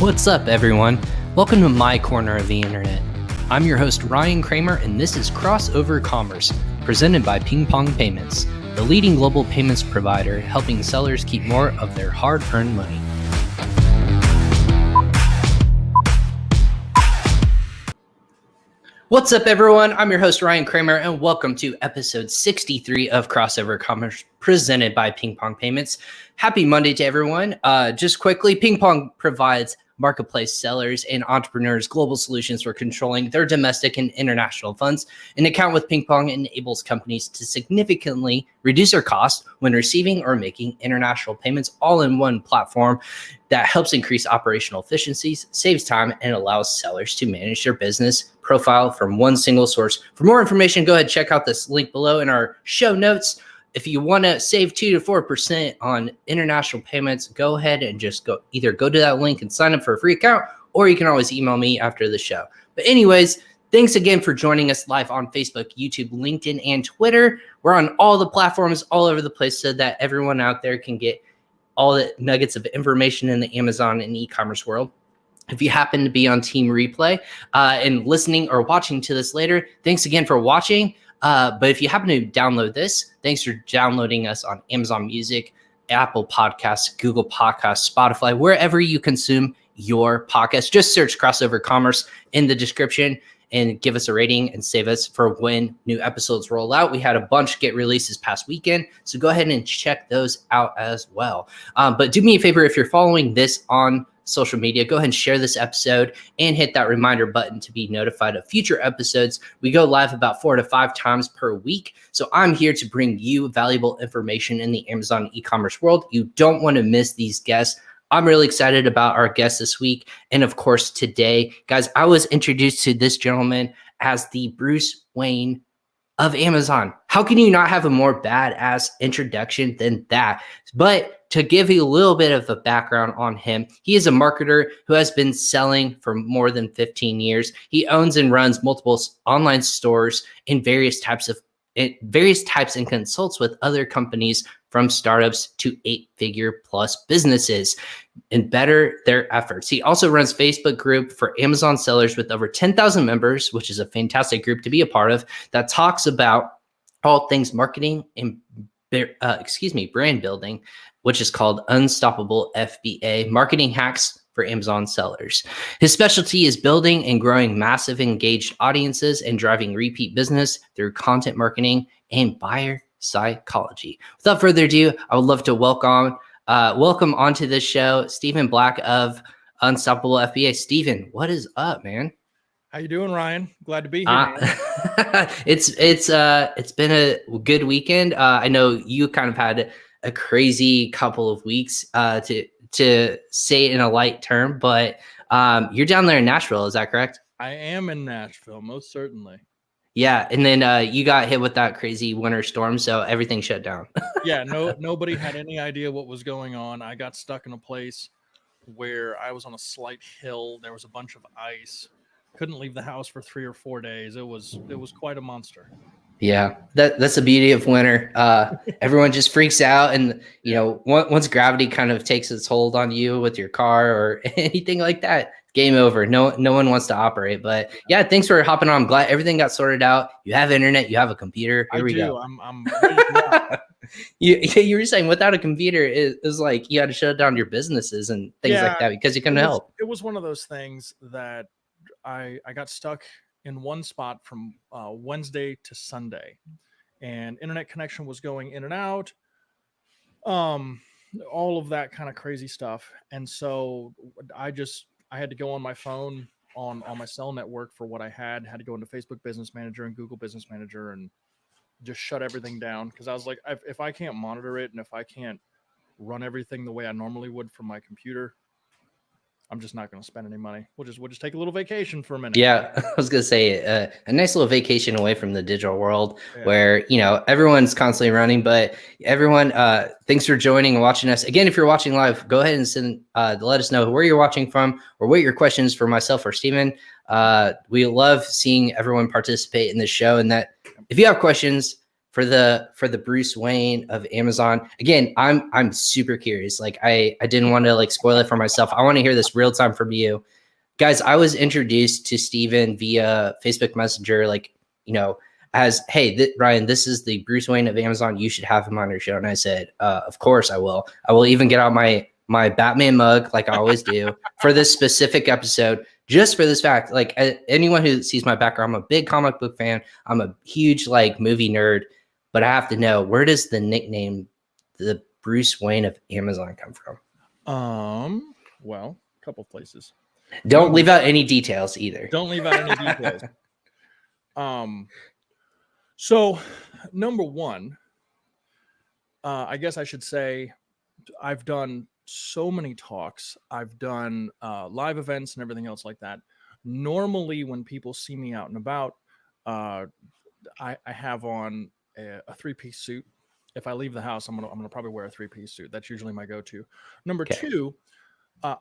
What's up, everyone? Welcome to my corner of the internet. I'm your host, Ryan Kramer, and this is Crossover Commerce, presented by PingPong Payments, the leading global payments provider helping sellers keep more of their hard-earned money. What's up, everyone? I'm your host, Ryan Kramer, and welcome to episode 63 of Crossover Commerce, presented by PingPong Payments. Happy Monday to everyone. Just quickly, PingPong provides marketplace sellers and entrepreneurs global solutions for controlling their domestic and international funds. An account with PingPong enables companies to significantly reduce their costs when receiving or making international payments all in one platform that helps increase operational efficiencies, saves time, and allows sellers to manage their business profile from one single source. For more information, go ahead and check out this link below in our show notes. If you want to save 2 to 4% on international payments, go ahead and just go to that link and sign up for a free account, or you can always email me after the show. But anyways, thanks again for joining us live on Facebook, YouTube, LinkedIn, and Twitter. We're on all the platforms all over the place so that everyone out there can get all the nuggets of information in the Amazon and e-commerce world. If you happen to be on Team Replay and listening or watching to this later, thanks again for watching. But if you happen to download this, thanks for downloading us on Amazon Music, Apple Podcasts, Google Podcasts, Spotify, wherever you consume your podcast. Just search Crossover Commerce in the description and give us a rating and save us for when new episodes roll out. We had a bunch get released this past weekend, so go ahead and check those out as well. But do me a favor, if you're following this on social media, go ahead and share this episode and hit that reminder button to be notified of future episodes. We go live about 4 to 5 times per week. So I'm here to bring you valuable information in the Amazon e-commerce world. You don't want to miss these guests. I'm really excited about our guests this week. And of course, today, guys, I was introduced to this gentleman as the Bruce Wayne of Amazon. How can you not have a more badass introduction than that? But to give you a little bit of a background on him, he is a marketer who has been selling for more than 15 years. He owns and runs multiple online stores in various types and consults with other companies from startups to 8-figure plus businesses and better their efforts. He also runs Facebook group for Amazon sellers with over 10,000 members, which is a fantastic group to be a part of, that talks about all things marketing and brand building, which is called Unstoppable FBA, Marketing Hacks for Amazon Sellers. His specialty is building and growing massive engaged audiences and driving repeat business through content marketing and buyer psychology. Without further ado, I would love to welcome onto this show, Stephen Black of Unstoppable FBA. Stephen, what is up, man? How you doing, Ryan? Glad to be here. It's been a good weekend. I know you kind of had a crazy couple of weeks, to say it in a light term, but you're down there in Nashville, is that correct? I am in Nashville, most certainly. Yeah, and then you got hit with that crazy winter storm, so everything shut down. Yeah, nobody had any idea what was going on. I got stuck in a place where I was on a slight hill. There was a bunch of ice. Couldn't leave the house for 3 or 4 days. It was quite a monster. Yeah, that's the beauty of winter. Everyone just freaks out, and once gravity kind of takes its hold on you with your car or anything like that, game over. No one wants to operate. But yeah, thanks for hopping on. I'm glad everything got sorted out. You have internet. You have a computer. Here we go. I'm you were saying without a computer, it was like you had to shut down your businesses and things like that because you couldn't help. It was one of those things that I got stuck in one spot from Wednesday to Sunday, and internet connection was going in and out, all of that kind of crazy stuff. And so I had to go on my phone on my cell network for what I had to go into Facebook Business Manager and Google Business Manager and just shut everything down, because I was like, if I can't monitor it and if I can't run everything the way I normally would from my computer, I'm just not going to spend any money. We'll just take a little vacation for a minute. Yeah, I was going to say a nice little vacation away from the digital world where, everyone's constantly running. But everyone, thanks for joining and watching us. Again, if you're watching live, go ahead and let us know where you're watching from or what your questions for myself or Stephen. We love seeing everyone participate in the show, and that if you have questions, for the Bruce Wayne of Amazon. Again, I'm super curious. Like I didn't want to like spoil it for myself. I want to hear this real time from you. Guys, I was introduced to Steven via Facebook Messenger, like, as, hey, Ryan, this is the Bruce Wayne of Amazon. You should have him on your show. And I said, of course I will. I will even get out my Batman mug, like I always do, for this specific episode, just for this fact. Like anyone who sees my background, I'm a big comic book fan. I'm a huge like movie nerd, but I have to know, where does the nickname, the Bruce Wayne of Amazon, come from? Well, a couple places. Don't leave out any details either. Don't leave out any details. So number one, I guess I should say I've done so many talks. I've done live events and everything else like that. Normally when people see me out and about, I have on a three-piece suit. If I leave the house, I'm gonna probably wear a three-piece suit. That's usually my go-to. Number two,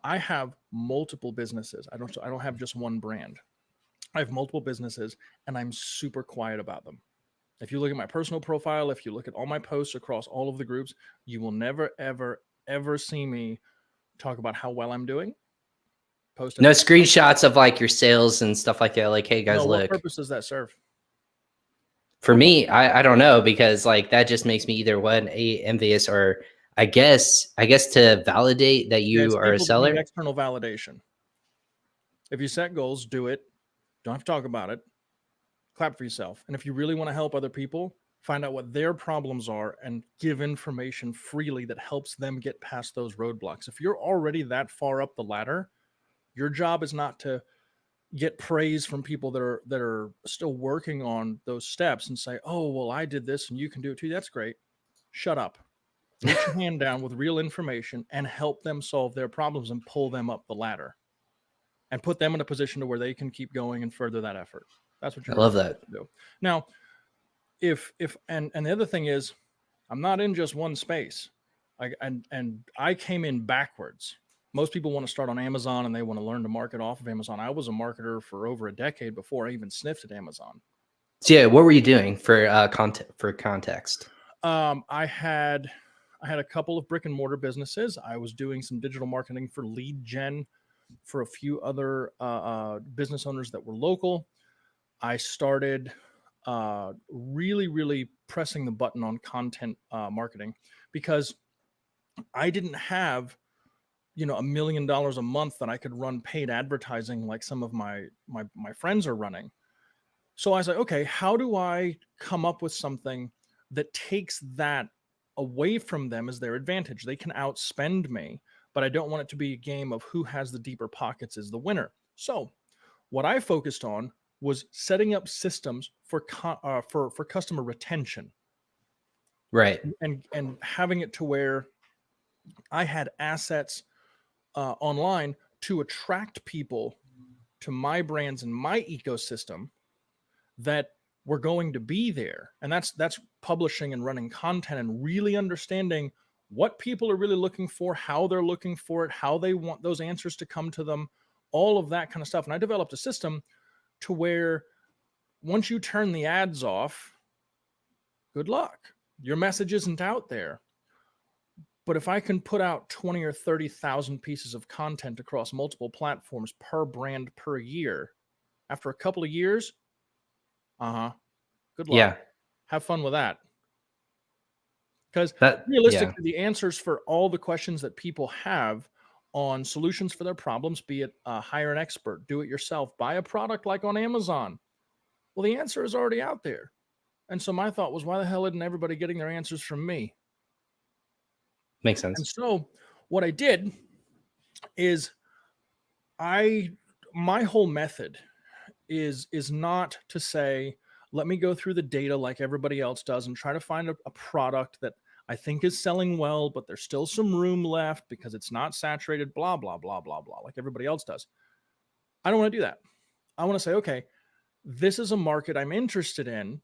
I have multiple businesses. I don't have just one brand. I have multiple businesses, and I'm super quiet about them. If you look at my personal profile, if you look at all my posts across all of the groups, you will never, ever, ever see me talk about how well I'm doing. Post no screenshots of like your sales and stuff like that. Like, hey guys, look. What purpose does that serve? For me, I don't know, because like that just makes me either envious, or I guess to validate that you are a seller. External validation. If you set goals, do it. Don't have to talk about it. Clap for yourself. And if you really want to help other people, find out what their problems are and give information freely that helps them get past those roadblocks. If you're already that far up the ladder, your job is not to get praise from people that are still working on those steps and say, oh, well, I did this and you can do it too. That's great. Shut up. Put your hand down with real information and help them solve their problems and pull them up the ladder and put them in a position to where they can keep going and further that effort. That's what you're. I love that. To do. Now, if the other thing is, I'm not in just one space. I came in backwards. Most people want to start on Amazon and they want to learn to market off of Amazon. I was a marketer for over a decade before I even sniffed at Amazon. So yeah, what were you doing for context? I had a couple of brick and mortar businesses. I was doing some digital marketing for lead gen for a few other business owners that were local. I started really, really pressing the button on content marketing because I didn't have $1 million a month that I could run paid advertising like some of my friends are running. So I was like, okay, how do I come up with something that takes that away from them as their advantage? They can outspend me, but I don't want it to be a game of who has the deeper pockets is the winner. So what I focused on was setting up systems for customer retention. Right. And having it to where I had assets online to attract people to my brands and my ecosystem that were going to be there. And that's publishing and running content and really understanding what people are really looking for, how they're looking for it, how they want those answers to come to them, all of that kind of stuff. And I developed a system to where once you turn the ads off, good luck. Your message isn't out there. But if I can put out 20 or 30,000 pieces of content across multiple platforms per brand per year, after a couple of years, good luck. Yeah. Have fun with that. Because realistically, the answers for all the questions that people have on solutions for their problems, be it hire an expert, do it yourself, buy a product like on Amazon. Well, the answer is already out there. And so my thought was, why the hell isn't everybody getting their answers from me? Makes sense. And so what I did is my whole method is not to say, let me go through the data like everybody else does and try to find a product that I think is selling well, but there's still some room left because it's not saturated, blah, blah, blah, blah, blah, like everybody else does. I don't want to do that. I want to say, okay, this is a market I'm interested in.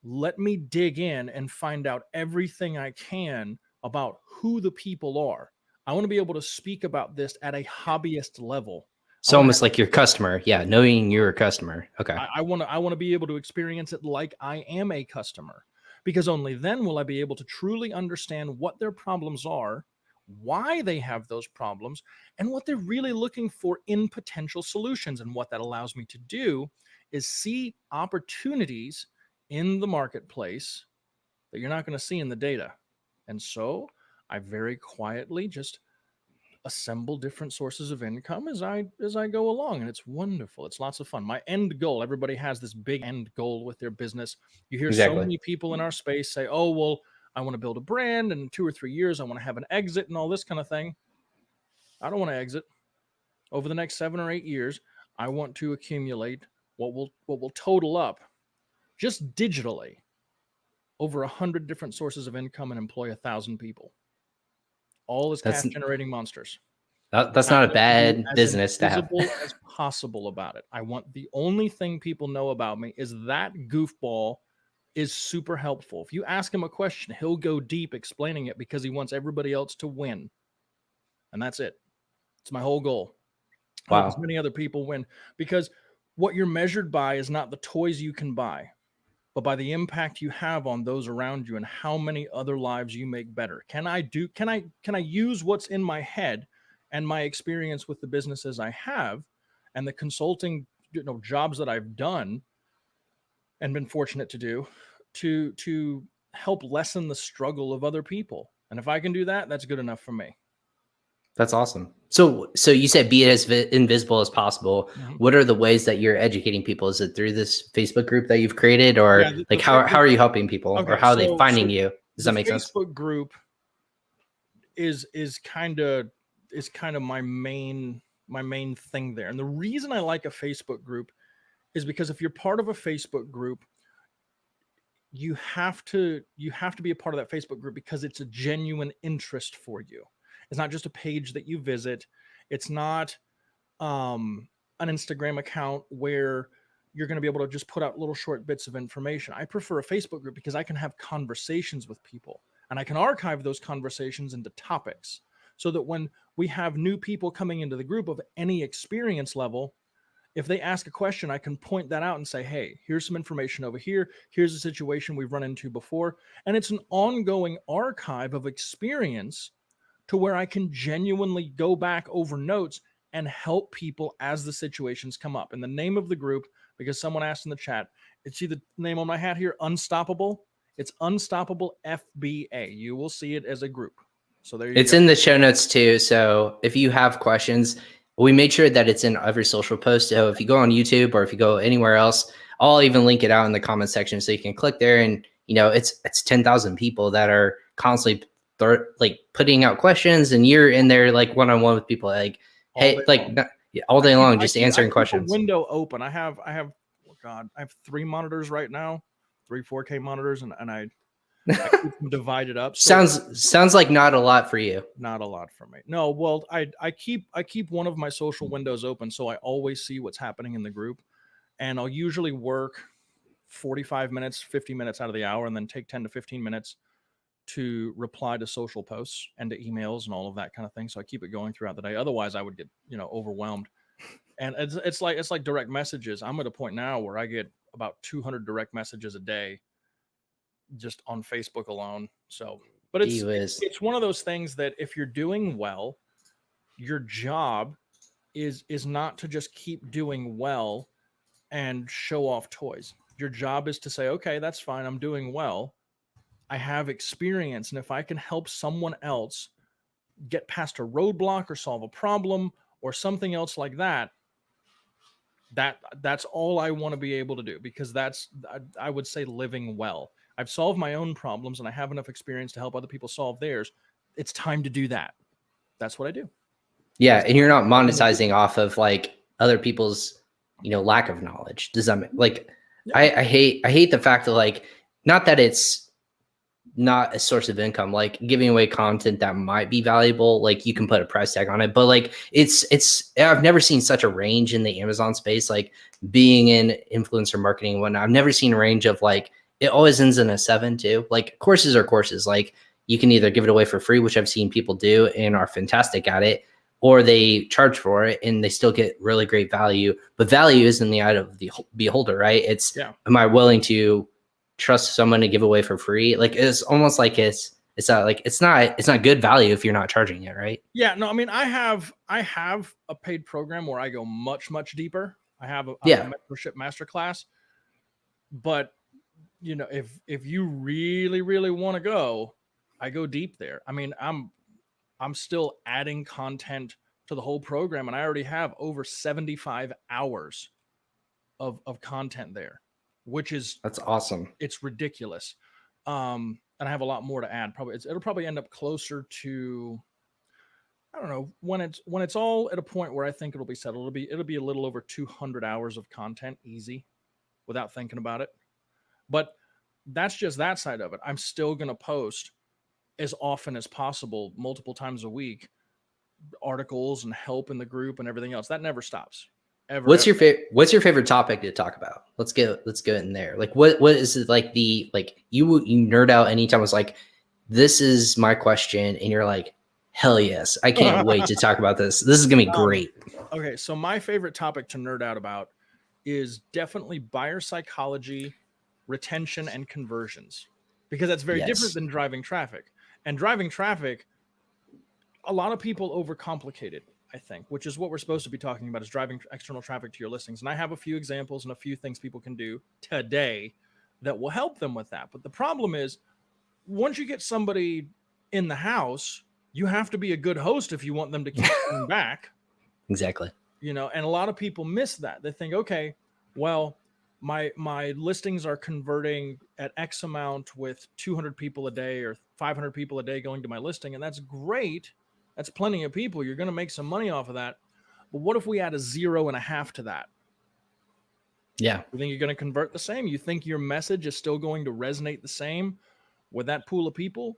Let me dig in and find out everything I can about who the people are. I want to be able to speak about this at a hobbyist level. So almost like your customer. Yeah. Knowing you're a customer. Okay. I want to be able to experience it like I am a customer, because only then will I be able to truly understand what their problems are, why they have those problems, and what they're really looking for in potential solutions. And what that allows me to do is see opportunities in the marketplace that you're not going to see in the data. And so I very quietly just assemble different sources of income as I go along, and it's wonderful. It's lots of fun. My end goal, everybody has this big end goal with their business. You hear so many people in our space say, oh, well, I want to build a brand, and in 2 or 3 years I want to have an exit and all this kind of thing. I don't want to exit. Over the next 7 or 8 years, I want to accumulate what will total up just digitally over 100 different sources of income and employ 1,000 people, all as cash generating monsters. That's not a bad business to have. As invisible as possible about it. I want the only thing people know about me is that goofball is super helpful. If you ask him a question, he'll go deep explaining it because he wants everybody else to win. And that's it. It's my whole goal. Wow. I hope as many other people win, because what you're measured by is not the toys you can buy, but by the impact you have on those around you and how many other lives you make better. Can I use what's in my head and my experience with the businesses I have and the consulting, jobs that I've done and been fortunate to do to help lessen the struggle of other people? And if I can do that, that's good enough for me. That's awesome. So you said be as invisible as possible. Mm-hmm. What are the ways that you're educating people? Is it through this Facebook group that you've created, or how are you helping people, or how are they finding you? Does that make sense? The Facebook group is kind of my main thing there. And the reason I like a Facebook group is because if you're part of a Facebook group, you have to be a part of that Facebook group because it's a genuine interest for you. It's not just a page that you visit. It's not an Instagram account where you're going to be able to just put out little short bits of information. I prefer a Facebook group because I can have conversations with people, and I can archive those conversations into topics so that when we have new people coming into the group of any experience level, if they ask a question, I can point that out and say, hey, here's some information over here. Here's a situation we've run into before. And it's an ongoing archive of experience to where I can genuinely go back over notes and help people as the situations come up. And the name of the group, because someone asked in the chat, it's the name on my hat here, Unstoppable. It's Unstoppable FBA. You will see it as a group. So there you go. It's in the show notes too. So if you have questions, we made sure that it's in every social post. So if you go on YouTube or if you go anywhere else, I'll even link it out in the comment section so you can click there. And it's 10,000 people that are constantly putting out questions, and you're in there one-on-one with people all day long, just answering questions. Window open. I have 3 monitors right now, 3 4K monitors, and I keep them divided up. So sounds like not a lot for you. Not a lot for me. No, well, I keep one of my social windows open, so I always see what's happening in the group, and I'll usually work 45 minutes, 50 minutes out of the hour, and then take 10 to 15 minutes to reply to social posts and to emails and all of that kind of thing. So I keep it going throughout the day. Otherwise I would get, overwhelmed. And it's like direct messages. I'm at a point now where I get about 200 direct messages a day just on Facebook alone. So, but it's one of those things that if you're doing well, your job is not to just keep doing well and show off toys. Your job is to say, okay, that's fine. I'm doing well. I have experience, and if I can help someone else get past a roadblock or solve a problem or something else like that, that's all I want to be able to do, because that's, I would say, living well. I've solved my own problems and I have enough experience to help other people solve theirs. It's time to do that. That's what I do. Yeah, and you're not monetizing off of other people's, lack of knowledge. Does that yeah. I hate the fact that not that it's not a source of income, giving away content that might be valuable, you can put a price tag on it, but it's I've never seen such a range in the Amazon space, being in influencer marketing and whatnot. I've never seen a range of it always ends in a 7 too. Courses are courses. You can either give it away for free, which I've seen people do and are fantastic at it, or they charge for it and they still get really great value. But value is in the eye of the beholder, right? Am I willing to trust someone to give away for free. Like it's almost like it's not good value if you're not charging it, right? Yeah, no, I mean, I have a paid program where I go much, much deeper. I have a Yeah. mentorship masterclass, but you know, if you really, really want to go, I go deep there. I mean, I'm still adding content to the whole program, and I already have over 75 hours of content there, which is That's awesome. it's ridiculous. And I have a lot more to add. It'll probably end up closer to, I don't know, when it's all at a point where I think it'll be settled. It'll be a little over 200 hours of content, easy, without thinking about it. But that's just that side of it. I'm still going to post as often as possible, multiple times a week, articles and help in the group and everything else. That never stops. Ever. What's your favorite topic to talk about? Let's go in there. Like what is it, like you nerd out anytime it's like, this is my question, and you're like, hell yes, I can't wait to talk about this. This is gonna be great. Okay, so my favorite topic to nerd out about is definitely buyer psychology, retention, and conversions, because that's very different than driving traffic. And driving traffic, a lot of people overcomplicate it, I think, which is what we're supposed to be talking about, is driving external traffic to your listings. And I have a few examples and a few things people can do today that will help them with that. But the problem is, once you get somebody in the house, you have to be a good host if you want them to keep coming back. Exactly. You know, and a lot of people miss that. They think, okay, well, my listings are converting at X amount with 200 people a day or 500 people a day going to my listing, and that's great. That's plenty of people. You're going to make some money off of that. But what if we add a 0.5 to that? Yeah. You think you're going to convert the same? You think your message is still going to resonate the same with that pool of people?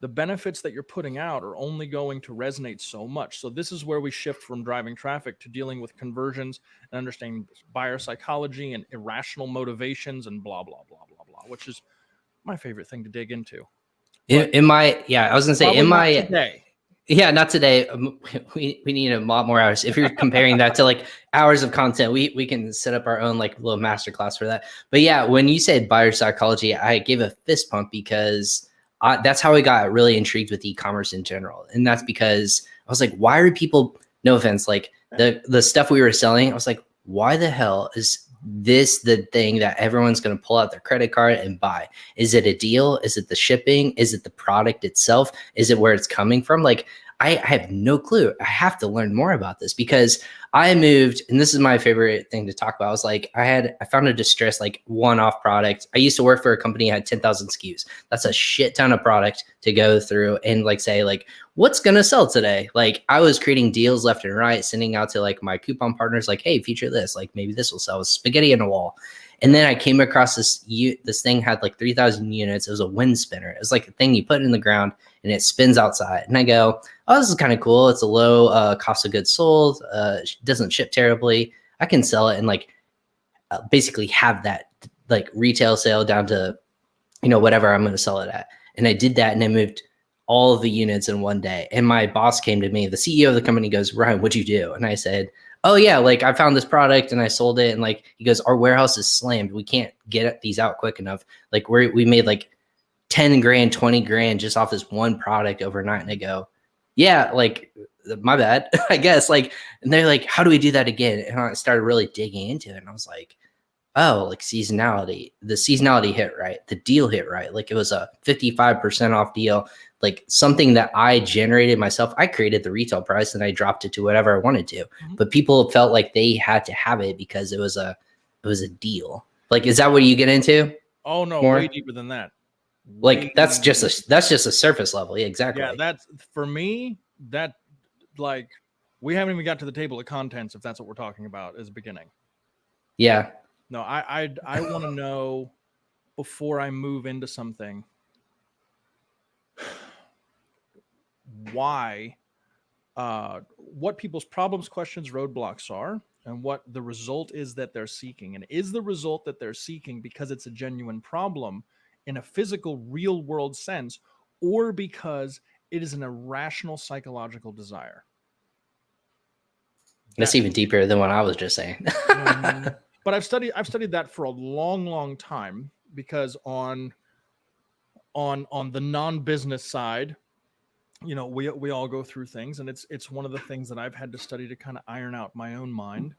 The benefits that you're putting out are only going to resonate so much. So this is where we shift from driving traffic to dealing with conversions and understanding buyer psychology and irrational motivations and blah, blah, blah, blah, blah, which is my favorite thing to dig into. I was going to say, not today. Yeah, not today. We need a lot more hours. If you're comparing that to like hours of content, we can set up our own like little masterclass for that. But yeah, when you said buyer psychology, I gave a fist pump because that's how I got really intrigued with e-commerce in general. And that's because I was like, why are people, no offense, like the stuff we were selling, I was like, why the hell is this the thing that everyone's going to pull out their credit card and buy? Is it a deal? Is it the shipping? Is it the product itself? Is it where it's coming from? Like, I have no clue. I have to learn more about this because I moved, and this is my favorite thing to talk about. I was like, I found a distressed, like one-off product. I used to work for a company that had 10,000 SKUs. That's a shit ton of product to go through and like say like, what's going to sell today? Like I was creating deals left and right, sending out to like my coupon partners, like, hey, feature this, like maybe this will sell. It was spaghetti in a wall. And then I came across this thing had like 3,000 units. It was a wind spinner. It was like a thing you put in the ground and it spins outside. And I go, oh, this is kind of cool. It's a low cost of goods sold. Doesn't ship terribly. I can sell it and like basically have that like retail sale down to, whatever I'm going to sell it at. And I did that and I moved all of the units in one day. And my boss came to me, the CEO of the company goes, Ryan, what'd you do? And I said, oh yeah, like I found this product and I sold it. And like, he goes, our warehouse is slammed. We can't get these out quick enough. Like we made like 10 grand, 20 grand just off this one product overnight. And I go, yeah, like my bad, I guess. Like, and they're like, how do we do that again? And I started really digging into it. And I was like, oh, like seasonality, the seasonality hit right. The deal hit right. Like it was a 55% off deal, like something that I generated myself. I created the retail price and I dropped it to whatever I wanted to, but people felt like they had to have it because it was a deal. Like, is that what you get into? Oh no, more? Way deeper than that. Like that's just a surface level. Yeah, exactly. Yeah, that's for me. That like we haven't even got to the table of contents if that's what we're talking about as a beginning. Yeah. No, I want to know before I move into something why, what people's problems, questions, roadblocks are, and what the result is that they're seeking. And is the result that they're seeking because it's a genuine problem in a physical, real world sense, or because it is an irrational psychological desire? That's even deeper than what I was just saying. But I've studied that for a long, long time because on the non-business side, you know, we all go through things, and it's one of the things that I've had to study to kind of iron out my own mind.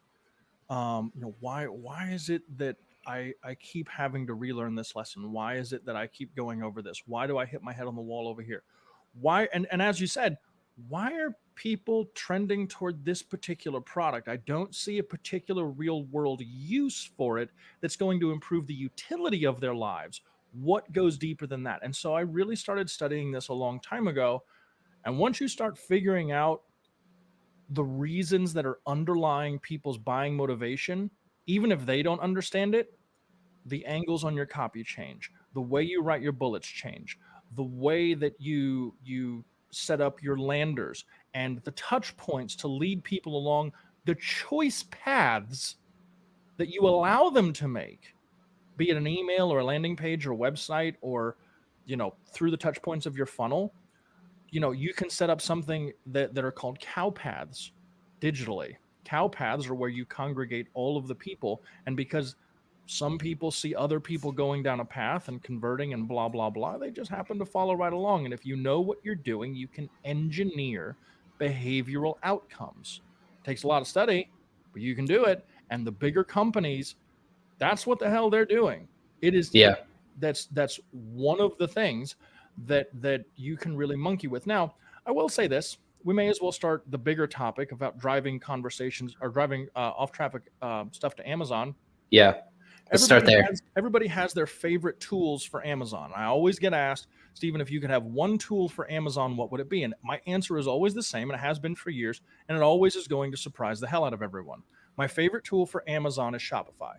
You know, why is it that I keep having to relearn this lesson? Why is it that I keep going over this? Why do I hit my head on the wall over here? Why, and as you said, why are people trending toward this particular product? I don't see a particular real world use for it that's going to improve the utility of their lives. What goes deeper than that? And so I really started studying this a long time ago. And once you start figuring out the reasons that are underlying people's buying motivation, even if they don't understand it, the angles on your copy change, the way you write your bullets change, the way that you set up your landers and the touch points to lead people along the choice paths that you allow them to make, be it an email or a landing page or a website, or, you know, through the touch points of your funnel. You know, you can set up something that are called cow paths digitally. Cow paths are where you congregate all of the people. And because some people see other people going down a path and converting and blah, blah, blah, they just happen to follow right along. And if you know what you're doing, you can engineer behavioral outcomes. It takes a lot of study, but you can do it. And the bigger companies, that's what the hell they're doing. It is, that's one of the things that you can really monkey with. Now, I will say this: we may as well start the bigger topic about driving conversations or driving off traffic stuff to Amazon. Yeah, let's start there. Everybody has their favorite tools for Amazon. I always get asked, Stephen, if you could have one tool for Amazon, what would it be? And my answer is always the same, and it has been for years, and it always is going to surprise the hell out of everyone. My favorite tool for Amazon is Shopify.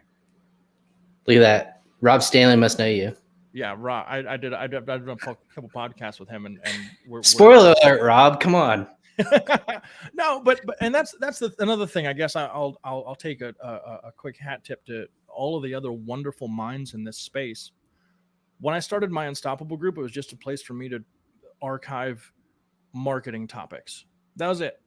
Look at that. Rob Stanley must know you. Yeah, Rob. I did a couple podcasts with him, and spoiler alert, Rob. Come on. No, but and that's another thing. I guess I'll take a quick hat tip to all of the other wonderful minds in this space. When I started my Unstoppable group, it was just a place for me to archive marketing topics. That was it.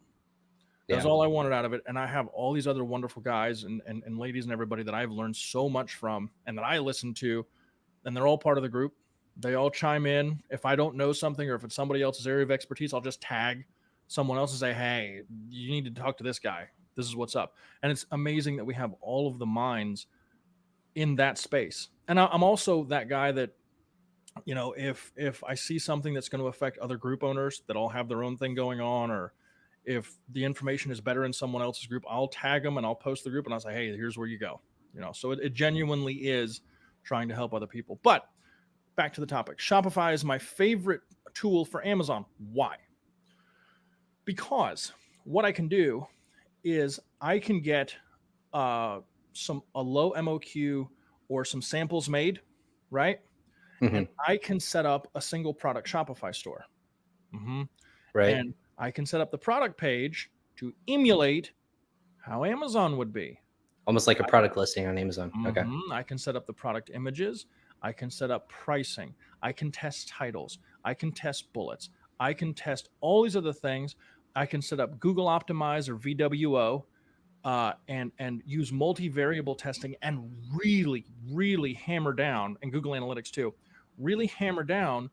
That's all I wanted out of it. And I have all these other wonderful guys and ladies and everybody that I've learned so much from and that I listen to, and they're all part of the group. They all chime in. If I don't know something or if it's somebody else's area of expertise, I'll just tag someone else and say, hey, you need to talk to this guy. This is what's up. And it's amazing that we have all of the minds in that space. And I'm also that guy that, you know, if I see something that's going to affect other group owners that all have their own thing going on, or if the information is better in someone else's group, I'll tag them and I'll post the group and I'll say, hey, here's where you go. You know, so it genuinely is trying to help other people. But back to the topic. Shopify is my favorite tool for Amazon. Why? Because what I can do is I can get a low MOQ or some samples made, right? Mm-hmm. And I can set up a single product Shopify store. Mm-hmm. Right. And I can set up the product page to emulate how Amazon would be. Almost like a product listing on Amazon. Mm-hmm. Okay. I can set up the product images. I can set up pricing. I can test titles. I can test bullets. I can test all these other things. I can set up Google Optimize or VWO and use multivariable testing and really, really hammer down, and Google Analytics too, really hammer down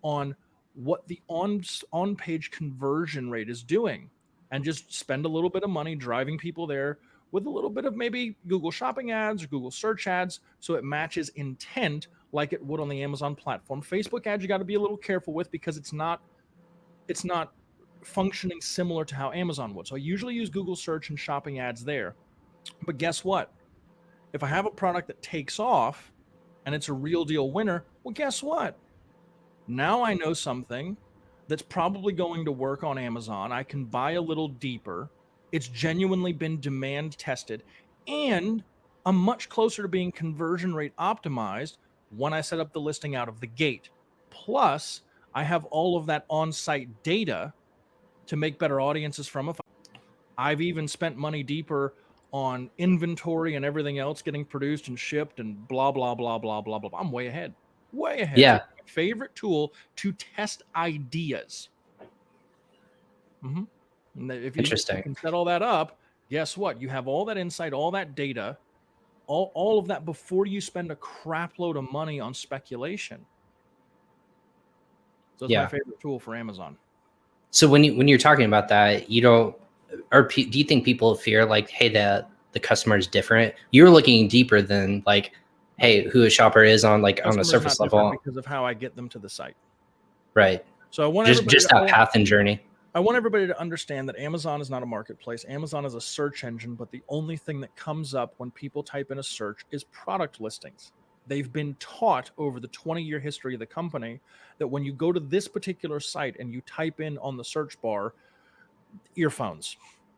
on what the on-page conversion rate is doing, and just spend a little bit of money driving people there with a little bit of maybe Google Shopping ads or Google search ads, so it matches intent like it would on the Amazon platform. Facebook ads you got to be a little careful with because it's not functioning similar to how Amazon would. So I usually use Google search and shopping ads there. But guess what? If I have a product that takes off and it's a real deal winner, well, guess what? Now I know something that's probably going to work on Amazon. I can buy a little deeper. It's genuinely been demand tested, and I'm much closer to being conversion rate optimized when I set up the listing out of the gate. Plus, I have all of that on-site data to make better audiences from it. I've even spent money deeper on inventory and everything else getting produced and shipped and blah, blah, blah, blah, blah, blah. I'm way ahead. Way ahead. Yeah. So my favorite tool to test ideas. Mm-hmm. And if you can set all that up, guess what? You have all that insight, all that data, all of that before you spend a crap load of money on speculation. So it's my favorite tool for Amazon. So when you're talking about that, you don't, or do you think people fear like, hey, the customer is different? You're looking deeper than like, hey, who a shopper is on like on a surface level because of how I get them to the site. Right. So I want just that path and journey. I want everybody to understand that Amazon is not a marketplace. Amazon is a search engine, but the only thing that comes up when people type in a search is product listings. They've been taught over the 20-year history of the company that when you go to this particular site and you type in on the search bar earphones,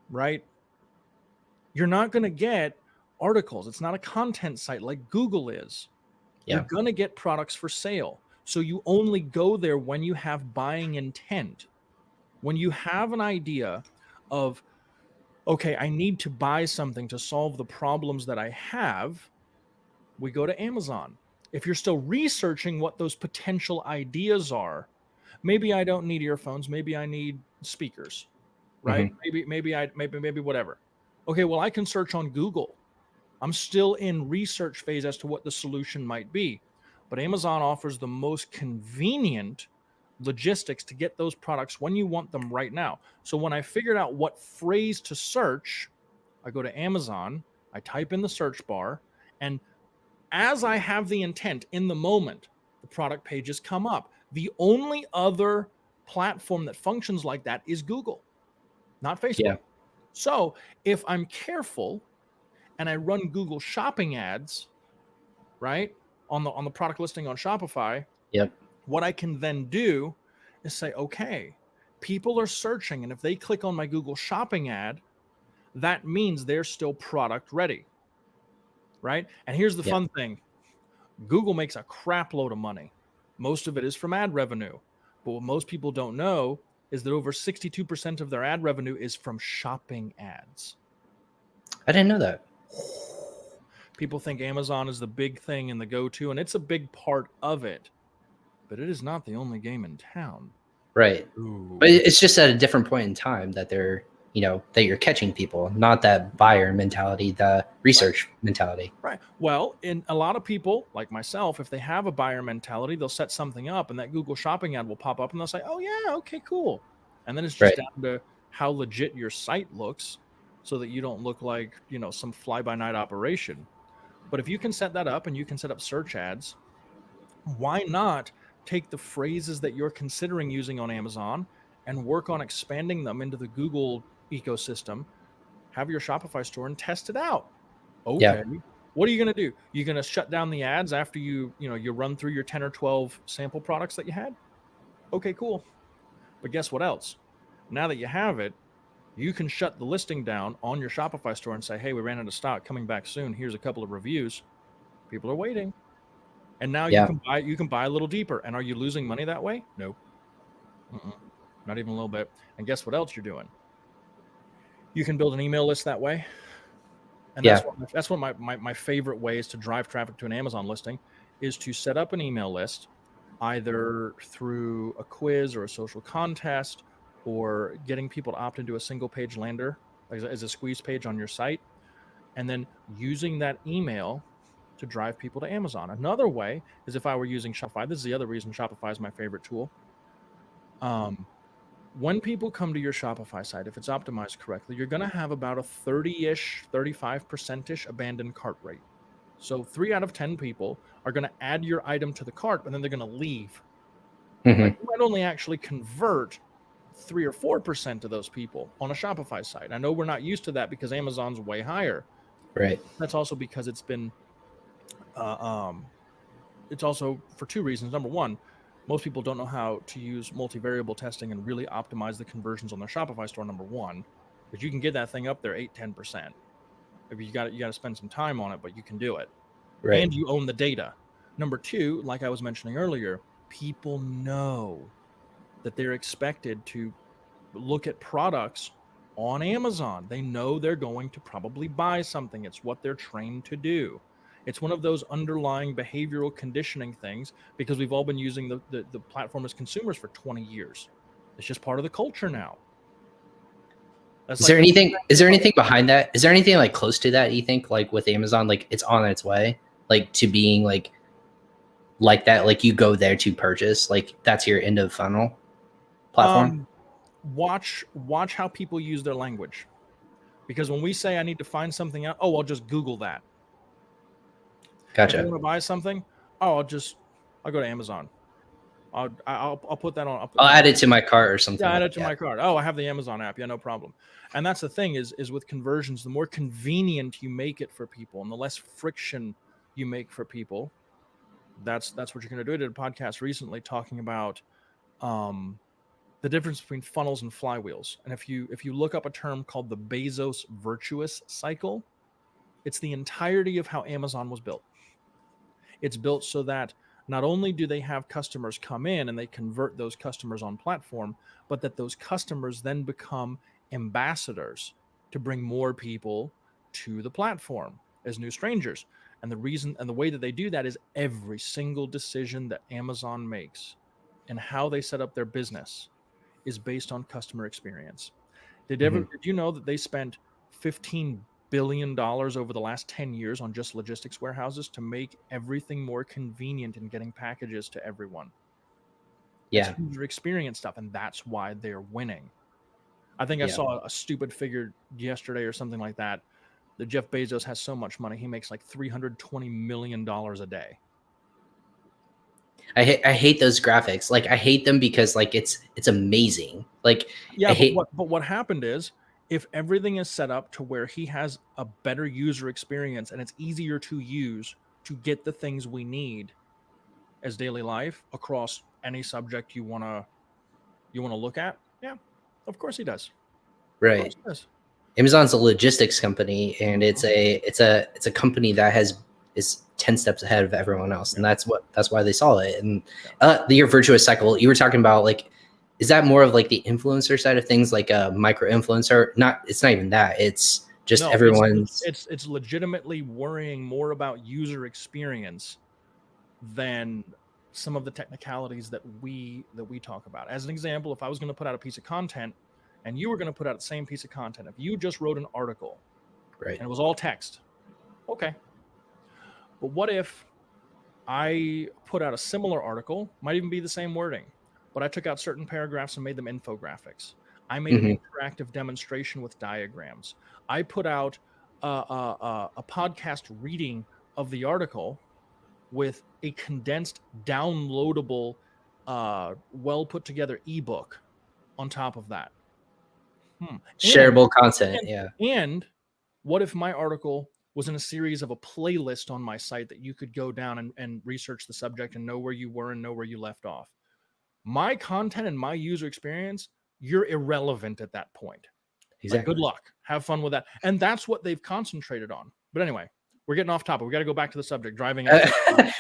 right? You're not going to get articles. It's not a content site like Google is. Yeah. You're going to get products for sale. So you only go there when you have buying intent. When you have an idea of, okay, I need to buy something to solve the problems that I have, we go to Amazon. If you're still researching what those potential ideas are, maybe I don't need earphones, maybe I need speakers, right? Maybe whatever. Okay, well, I can search on Google. I'm still in research phase as to what the solution might be. But Amazon offers the most convenient logistics to get those products when you want them right now. So when I figured out what phrase to search, I go to Amazon, I type in the search bar, and as I have the intent in the moment, the product pages come up. The only other platform that functions like that is Google, not Facebook. Yeah. So if I'm careful and I run Google shopping ads, right, on the product listing on Shopify, Yep. what I can then do is say, okay, people are searching, and if they click on my Google shopping ad, that means they're still product ready, right? And here's the fun thing. Google makes a crap load of money. Most of it is from ad revenue. But what most people don't know is that over 62% of their ad revenue is from shopping ads. I didn't know that. People think Amazon is the big thing and the go-to, and it's a big part of it. But it is not the only game in town. Right. Ooh. But it's just at a different point in time that they're, that you're catching people, not that buyer mentality, the research mentality. Right. Well, in a lot of people like myself, if they have a buyer mentality, they'll set something up and that Google shopping ad will pop up and they'll say, oh yeah, okay, cool. And then it's just down to how legit your site looks so that you don't look like, some fly-by-night operation. But if you can set that up and you can set up search ads, why not take the phrases that you're considering using on Amazon and work on expanding them into the Google ecosystem, have your Shopify store and test it out. Okay. Yeah. What are you going to do? You're going to shut down the ads after you run through your 10 or 12 sample products that you had? Okay, cool. But guess what else? Now that you have it, you can shut the listing down on your Shopify store and say, hey, we ran out of stock, coming back soon. Here's a couple of reviews. People are waiting. And now you can buy a little deeper. And are you losing money that way? No. Not even a little bit. And guess what else you're doing? You can build an email list that way. And that's one of my favorite ways to drive traffic to an Amazon listing is to set up an email list, either through a quiz or a social contest, or getting people to opt into a single page lander as a squeeze page on your site, and then using that email to drive people to Amazon. Another way is if I were using Shopify. This is the other reason Shopify is my favorite tool. When people come to your Shopify site, if it's optimized correctly, you're going to have about a 30-ish, 35%-ish abandoned cart rate. So 3 out of 10 people are going to add your item to the cart, but then they're going to leave. Like, you might only actually convert 3 or 4% of those people on a Shopify site. I know we're not used to that because Amazon's way higher. Right. That's also because it's been, it's also for 2 reasons. Number one, most people don't know how to use multivariable testing and really optimize the conversions on their Shopify store, number one, because you can get that thing up there 8-10%. Maybe you got to spend some time on it, but you can do it. Right. And you own the data. Number 2, like I was mentioning earlier, people know that they're expected to look at products on Amazon. They know they're going to probably buy something. It's what they're trained to do. It's one of those underlying behavioral conditioning things because we've all been using the platform as consumers for 20 years. It's just part of the culture now. Is there anything behind that? Is there anything like close to that, you think, like with Amazon, like it's on its way, like to being like that, like you go there to purchase, like that's your end of funnel platform? Watch how people use their language. Because when we say I need to find something out, I'll just Google that. Gotcha. If I want to buy something, I'll go to Amazon. I'll put that on. I'll add it to my cart or something. Yeah, add it to my cart. Oh, I have the Amazon app. Yeah, no problem. And that's the thing is with conversions, the more convenient you make it for people and the less friction you make for people, that's what you're going to do. I did a podcast recently talking about the difference between funnels and flywheels. And if you look up a term called the Bezos virtuous cycle, it's the entirety of how Amazon was built. It's built so that not only do they have customers come in and they convert those customers on platform, but that those customers then become ambassadors to bring more people to the platform as new strangers. And the reason and the way that they do that is every single decision that Amazon makes and how they set up their business is based on customer experience. Did you know that they spent $15 billion over the last 10 years on just logistics warehouses to make everything more convenient in getting packages to everyone? Yeah. It's user experience stuff, and that's why they're winning. I think I saw a stupid figure yesterday or something like that. That Jeff Bezos has so much money, he makes like $320 million a day. I hate those graphics. Like I hate them because like it's amazing. Like yeah, but what happened is if everything is set up to where he has a better user experience and it's easier to use to get the things we need as daily life across any subject you want to look at, yeah, of course he does. Right. Amazon's a logistics company, and it's a company that is 10 steps ahead of everyone else, and that's why they saw it. And your virtuous cycle, you were talking about, like, is that more of like the influencer side of things, like a micro influencer? It's not even that. It's just everyone's. It's legitimately worrying more about user experience than some of the technicalities that we talk about. As an example, if I was going to put out a piece of content and you were going to put out the same piece of content, if you just wrote an article, right, and it was all text, okay. But what if I put out a similar article, might even be the same wording, but I took out certain paragraphs and made them infographics. I made an interactive demonstration with diagrams. I put out a podcast reading of the article with a condensed, downloadable, well put together ebook on top of that. Shareable content, yeah. And what if my article was in a series of a playlist on my site that you could go down and research the subject and know where you were and know where you left off? My content and my user experience, you're irrelevant at that point. Exactly. Like, good luck. Have fun with that. And that's what they've concentrated on. But anyway, we're getting off topic. We got to go back to the subject, driving.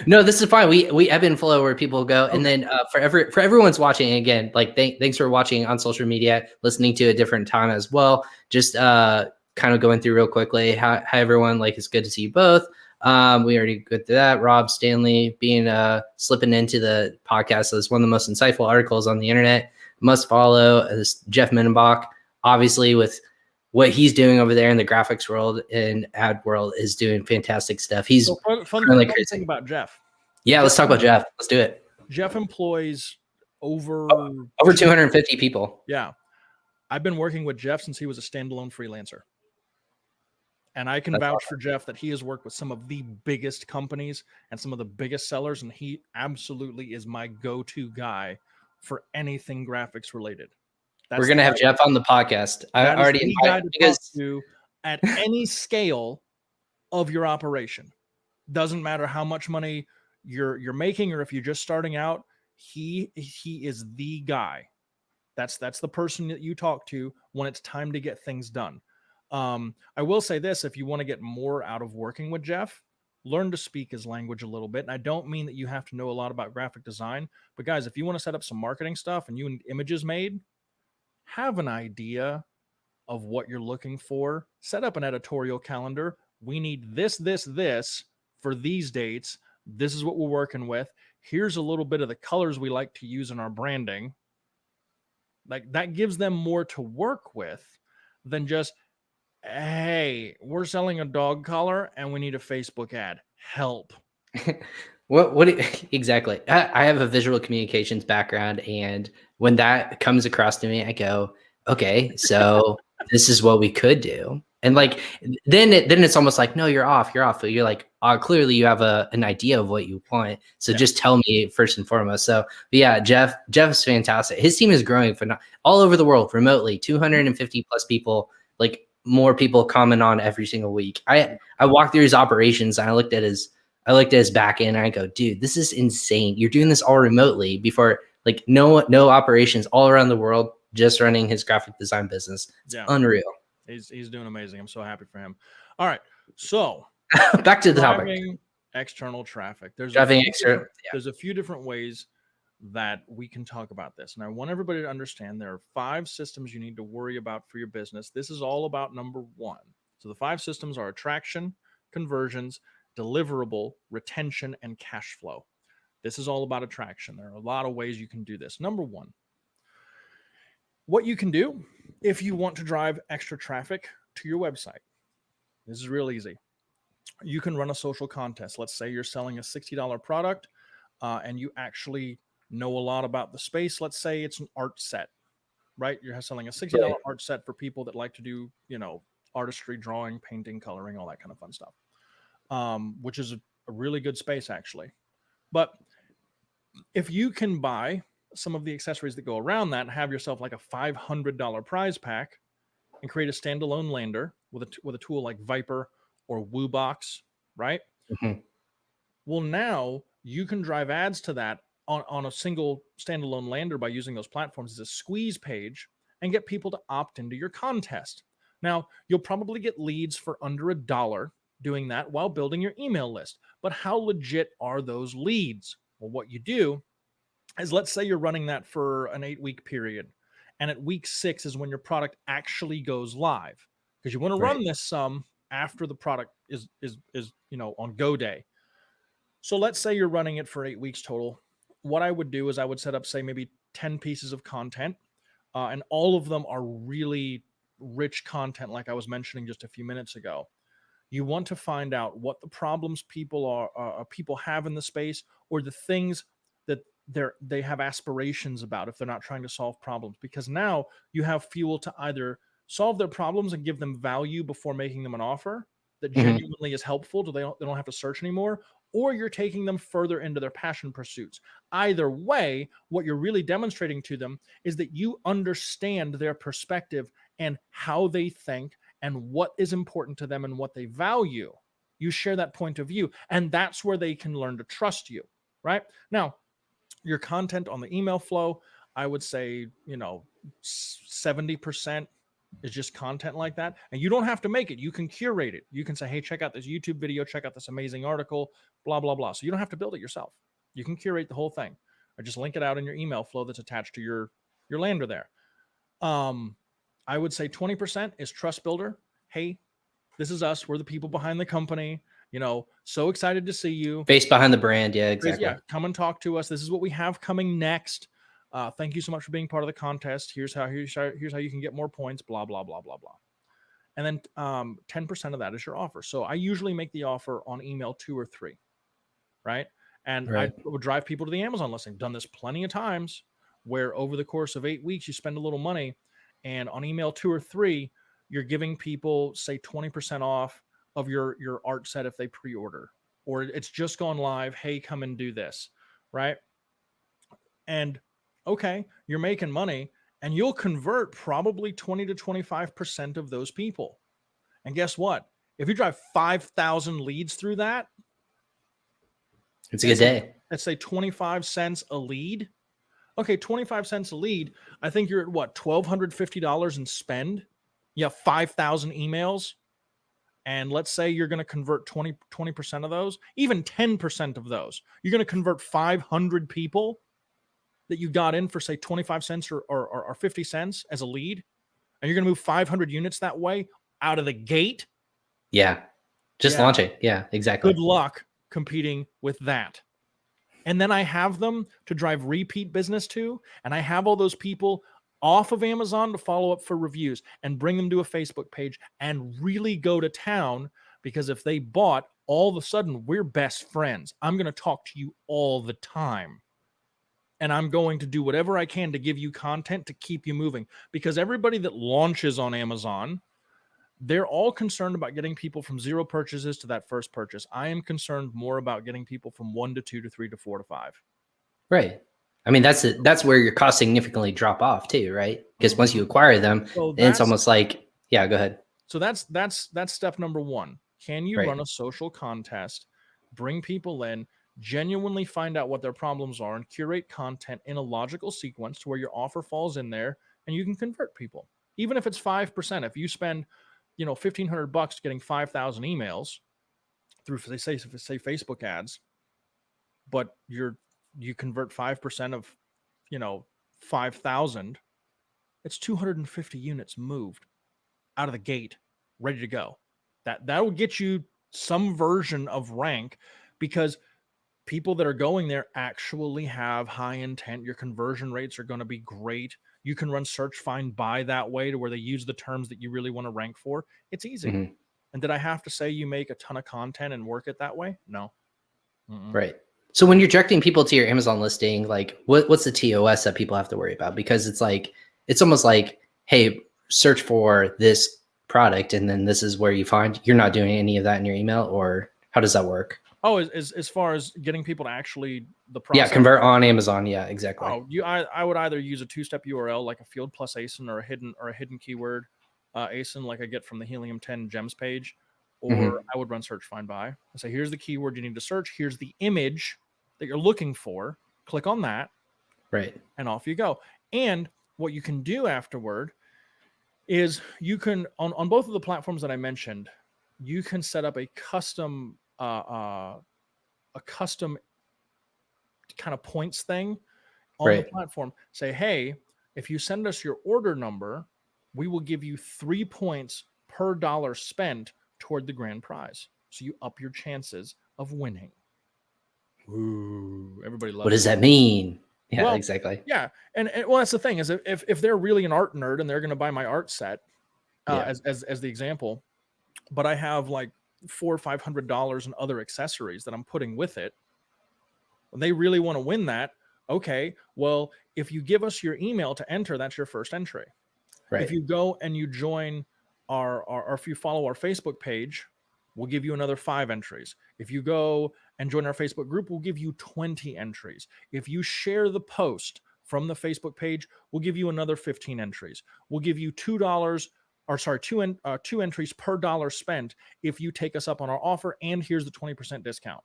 No, this is fine. We ebb and flow where people go. Okay. And then for everyone's watching, again, like thanks for watching on social media, listening to a different time as well. Just kind of going through real quickly. Hi everyone. Like, it's good to see you both. We already go through that. Rob Stanley being slipping into the podcast as one of the most insightful articles on the internet. Must follow. Jeff Mendenbach, obviously, with what he's doing over there in the graphics world and ad world, is doing fantastic stuff. He's fun thing about Jeff. Yeah, let's talk about Jeff. Let's do it. Jeff employs over 250 people. Yeah. I've been working with Jeff since he was a standalone freelancer. And I can vouch for Jeff that he has worked with some of the biggest companies and some of the biggest sellers, and he absolutely is my go-to guy for anything graphics related. We're going to have Jeff on the podcast. I already invited to at any scale of your operation. Doesn't matter how much money you're making or if you're just starting out, he is the guy. That's the person that you talk to when it's time to get things done. I will say this, if you want to get more out of working with Jeff, learn to speak his language a little bit. And I don't mean that you have to know a lot about graphic design, but guys, if you want to set up some marketing stuff and you need images made, have an idea of what you're looking for, set up an editorial calendar. We need this for these dates. This is what we're working with. Here's a little bit of the colors we like to use in our branding. Like, that gives them more to work with than just, hey, we're selling a dog collar and we need a Facebook ad. Help. What exactly? I have a visual communications background, and when that comes across to me, I go, okay, so this is what we could do. And like then it's almost like, no, you're off. But you're like, clearly you have an idea of what you want. So just tell me first and foremost. So but yeah, Jeff's fantastic. His team is growing all over the world remotely, 250 plus people, like more people comment on every single week. I walked through his operations and I looked at his back end and I go, dude, this is insane. You're doing this all remotely before, like no operations all around the world, just running his graphic design business. It's unreal. He's doing amazing. I'm so happy for him. All right. So back to the topic. External traffic. There's a few different ways that we can talk about this. And I want everybody to understand there are 5 systems you need to worry about for your business. This is all about number 1. So the 5 systems are attraction, conversions, deliverable, retention, and cash flow. This is all about attraction. There are a lot of ways you can do this. Number 1, what you can do if you want to drive extra traffic to your website. This is real easy. You can run a social contest. Let's say you're selling a $60 product and you actually know a lot about the space. Let's say it's an art set, right? You're selling a $60 art set for people that like to do, artistry, drawing, painting, coloring, all that kind of fun stuff. Which is a really good space, actually. But if you can buy some of the accessories that go around that and have yourself like a $500 prize pack and create a standalone lander with a tool like Viper or WooBox, right? Mm-hmm. Well, now you can drive ads to that on a single standalone lander by using those platforms as a squeeze page and get people to opt into your contest. Now, you'll probably get leads for under $1 doing that while building your email list. But how legit are those leads? Well, what you do is, let's say you're running that for an 8-week period, and at week 6 is when your product actually goes live, because you want to run this after the product is on go day. So let's say you're running it for 8 weeks total. What I would do is I would set up, say, maybe 10 pieces of content, and all of them are really rich content, like I was mentioning just a few minutes ago. You want to find out what the problems people have in the space, or the things that they have aspirations about if they're not trying to solve problems, because now you have fuel to either solve their problems and give them value before making them an offer that genuinely is helpful, so they don't have to search anymore, or you're taking them further into their passion pursuits. Either way, what you're really demonstrating to them is that you understand their perspective and how they think and what is important to them and what they value. You share that point of view, and that's where they can learn to trust you, right? Now, your content on the email flow, I would say, 70% is just content like that. And you don't have to make it. You can curate it. You can say, hey, check out this YouTube video, check out this amazing article, blah, blah, blah. So you don't have to build it yourself. You can curate the whole thing, or just link it out in your email flow that's attached to your lander there. I would say 20% is trust builder. Hey, this is us. We're the people behind the company. So excited to see you. Face behind the brand. Yeah, exactly. Yeah, come and talk to us. This is what we have coming next. Thank you so much for being part of the contest. Here's how you can get more points, blah, blah, blah, blah, blah. And then 10% of that is your offer. So I usually make the offer on email 2 or 3, right? And I would drive people to the Amazon listing. Done this plenty of times, where over the course of 8 weeks, you spend a little money, and on email 2 or 3, you're giving people, say, 20% off of your art set if they pre-order, or it's just gone live. Hey, come and do this, right? And okay, you're making money, and you'll convert probably 20 to 25% of those people. And guess what? If you drive 5,000 leads through that, it's a good day. Let's say 25 cents a lead. Okay, 25 cents a lead. I think you're at what, $1,250 in spend? You have 5,000 emails. And let's say you're going to convert 20% of those, even 10% of those. You're going to convert 500 people that you got in for, say, 25 cents or 50 cents as a lead. And you're going to move 500 units that way out of the gate. Yeah. Just launching. Yeah, exactly. Good luck competing with that. And then I have them to drive repeat business to, and I have all those people off of Amazon to follow up for reviews and bring them to a Facebook page and really go to town, because if they bought, all of a sudden we're best friends. I'm going to talk to you all the time. And I'm going to do whatever I can to give you content to keep you moving, because everybody that launches on Amazon, they're all concerned about getting people from 0 purchases to that first purchase. I am concerned more about getting people from 1 to 2 to 3 to 4 to 5. Right. I mean, that's where your costs significantly drop off too, right? Because once you acquire them, then it's almost like, yeah, go ahead. So that's step number 1. Can you run a social contest, bring people in, genuinely find out what their problems are, and curate content in a logical sequence to where your offer falls in there and you can convert people? Even if it's 5%, if you spend, $1,500 getting 5,000 emails through, say Facebook ads, but you convert 5% of, 5,000, it's 250 units moved out of the gate, ready to go. That will get you some version of rank, because people that are going there actually have high intent. Your conversion rates are going to be great. You can run search, find, buy that way, to where they use the terms that you really want to rank for. It's easy. Mm-hmm. And did I have to say you make a ton of content and work it that way? No. Mm-mm. Right. So when you're directing people to your Amazon listing, like what's the TOS that people have to worry about? Because it's almost like, hey, search for this product, and then this is where you find. You're not doing any of that in your email, or how does that work? Oh, as far as getting people to actually the process. Yeah, convert on Amazon. Yeah, exactly. Oh, I would either use a 2-step URL like a field plus ASIN, or a hidden keyword ASIN like I get from the Helium 10 gems page, or I would run search, find, buy. I say, here's the keyword you need to search. Here's the image that you're looking for. Click on that. Right. And off you go. And what you can do afterward is you can, on both of the platforms that I mentioned, you can set up a custom kind of points thing on the platform. Say, hey, if you send us your order number, we will give you 3 points per dollar spent toward the grand prize. So you up your chances of winning. Ooh, everybody loves it. What does that mean? Yeah, well, exactly. Yeah. And well, that's the thing, is if they're really an art nerd and they're going to buy my art set as the example, but I have like $400 or $500 in other accessories that I'm putting with it, they really want to win that. Okay, well, if you give us your email to enter, that's your first entry. Right. If you go and you join or if you follow our Facebook page, we'll give you another 5 entries. If you go and join our Facebook group, we'll give you 20 entries. If you share the post from the Facebook page, we'll give you another 15 entries. We'll give you two entries per dollar spent if you take us up on our offer, and here's the 20% discount.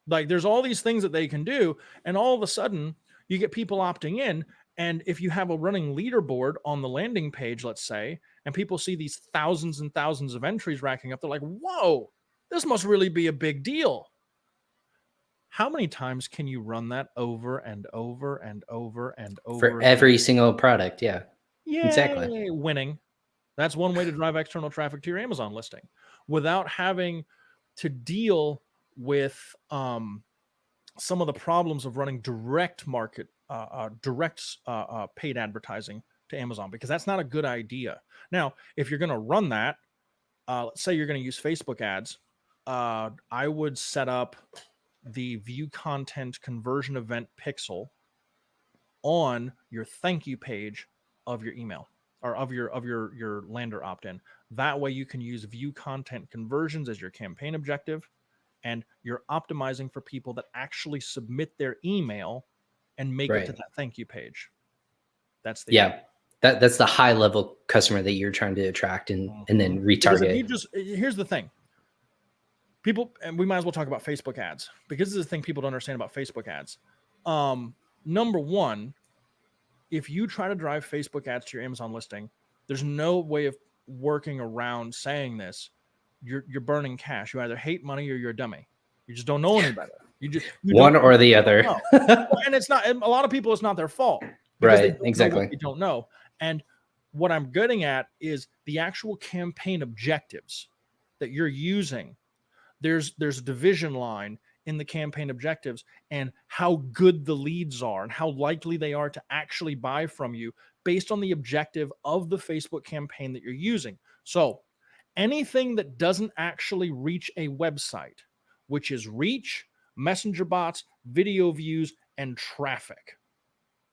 Like, there's all these things that they can do, and all of a sudden you get people opting in. And if you have a running leaderboard on the landing page, let's say, and people see these thousands and thousands of entries racking up, they're like, whoa, this must really be a big deal. How many times can you run that over and over and over and over? For every single product, yeah. Yay, exactly. Winning. That's one way to drive external traffic to your Amazon listing without having to deal with some of the problems of running direct paid advertising to Amazon, because that's not a good idea. Now, if you're going to run that, let's say you're going to use Facebook ads, I would set up the view content conversion event pixel on your thank you page of your email, or of your lander opt-in. That way you can use view content conversions as your campaign objective, and you're optimizing for people that actually submit their email and make it to that thank you page. That's the that's the high level customer that you're trying to attract and then retarget. Here's the thing. People, and we might as well talk about Facebook ads, because this is the thing people don't understand about Facebook ads. Number one, if you try to drive Facebook ads to your Amazon listing, there's no way of working around saying this. You're burning cash. You either hate money or you're a dummy. You just don't know any better. You one or the other. And it's not, a lot of people, it's not their fault. Right. Exactly. You don't know. And what I'm getting at is the actual campaign objectives that you're using. There's a division line in the campaign objectives and how good the leads are and how likely they are to actually buy from you based on the objective of the Facebook campaign that you're using. So anything that doesn't actually reach a website, which is reach, messenger bots, video views, and traffic.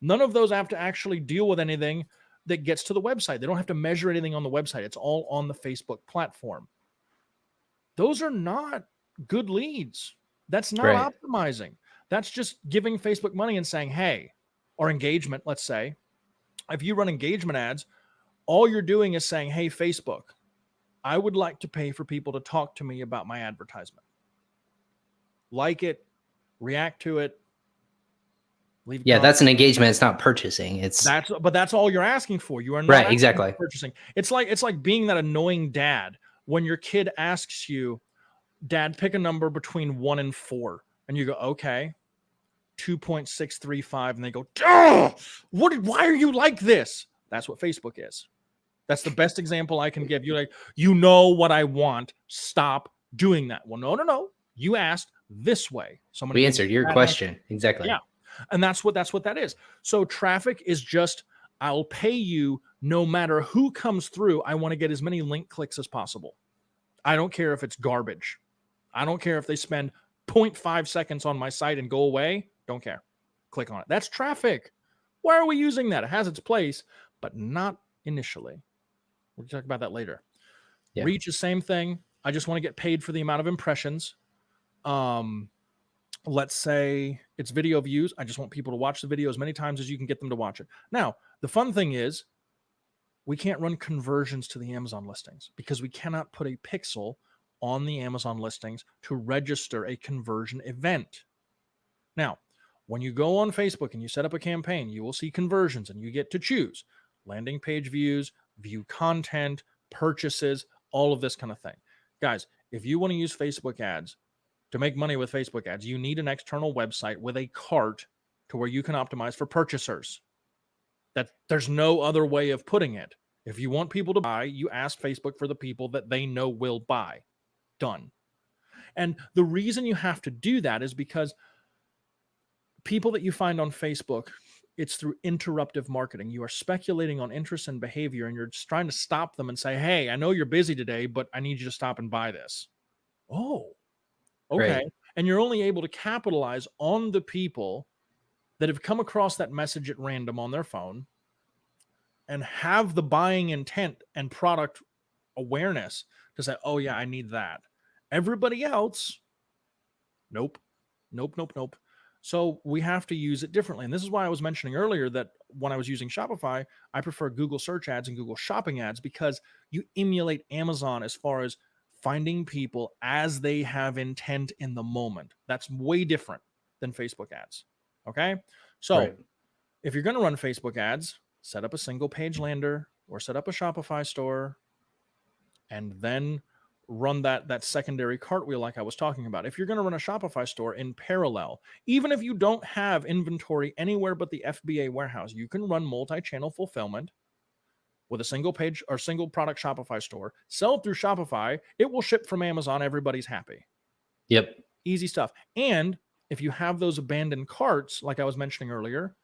None of those have to actually deal with anything that gets to the website. They don't have to measure anything on the website. It's all on the Facebook platform. Those are not good leads. That's not optimizing. That's just giving Facebook money and saying, hey, or engagement, let's say. If you run engagement ads, all you're doing is saying, hey, Facebook, I would like to pay for people to talk to me about my advertisement. Like it, react to it, leave. Yeah, that's an engagement. It's not purchasing. But that's all you're asking for. You are not exactly purchasing. It's like being that annoying dad when your kid asks you, Dad, pick a number between 1 and 4, and you go, okay, 2.635, and they go, why are you like this? That's what Facebook is. That's the best example I can give. You're like, you know what I want. Stop doing that. Well, no. You asked this way. We answered your question. Exactly. Yeah. And that's what that is. So traffic is just, I'll pay you no matter who comes through. I want to get as many link clicks as possible. I don't care if it's garbage. I don't care if they spend 0.5 seconds on my site and go away. Don't care. Click on it. That's traffic. Why are we using that? It has its place, but not initially. We'll talk about that later. Yeah. Reach is same thing. I just want to get paid for the amount of impressions. Let's say it's video views. I just want people to watch the video as many times as you can get them to watch it. Now, the fun thing is we can't run conversions to the Amazon listings because we cannot put a pixel on the Amazon listings to register a conversion event. Now, when you go on Facebook and you set up a campaign, you will see conversions and you get to choose landing page views, view content, purchases, all of this kind of thing. Guys, if you want to use Facebook ads to make money with Facebook ads, you need an external website with a cart to where you can optimize for purchasers. That there's no other way of putting it. If you want people to buy, you ask Facebook for the people that they know will buy. Done. And the reason you have to do that is because people that you find on Facebook, it's through interruptive marketing. You are speculating on interest and behavior, and you're just trying to stop them and say, hey, I know you're busy today, but I need you to stop and buy this. Oh, okay. Right. And you're only able to capitalize on the people that have come across that message at random on their phone and have the buying intent and product awareness to say, oh yeah, I need that. Everybody else, nope. So we have to use it differently. And this is why I was mentioning earlier that when I was using Shopify, I prefer Google search ads and Google shopping ads because you emulate Amazon as far as finding people as they have intent in the moment. That's way different than Facebook ads. Okay. So if you're going to run Facebook ads, set up a single page lander or set up a Shopify store and then run that secondary cartwheel like I was talking about. If you're going to run a Shopify store in parallel, even if you don't have inventory anywhere but the FBA warehouse, you can run multi-channel fulfillment with a single page or single product Shopify store, sell it through Shopify. It will ship from Amazon. Everybody's happy. Yep. Easy stuff. And if you have those abandoned carts, like I was mentioning earlier,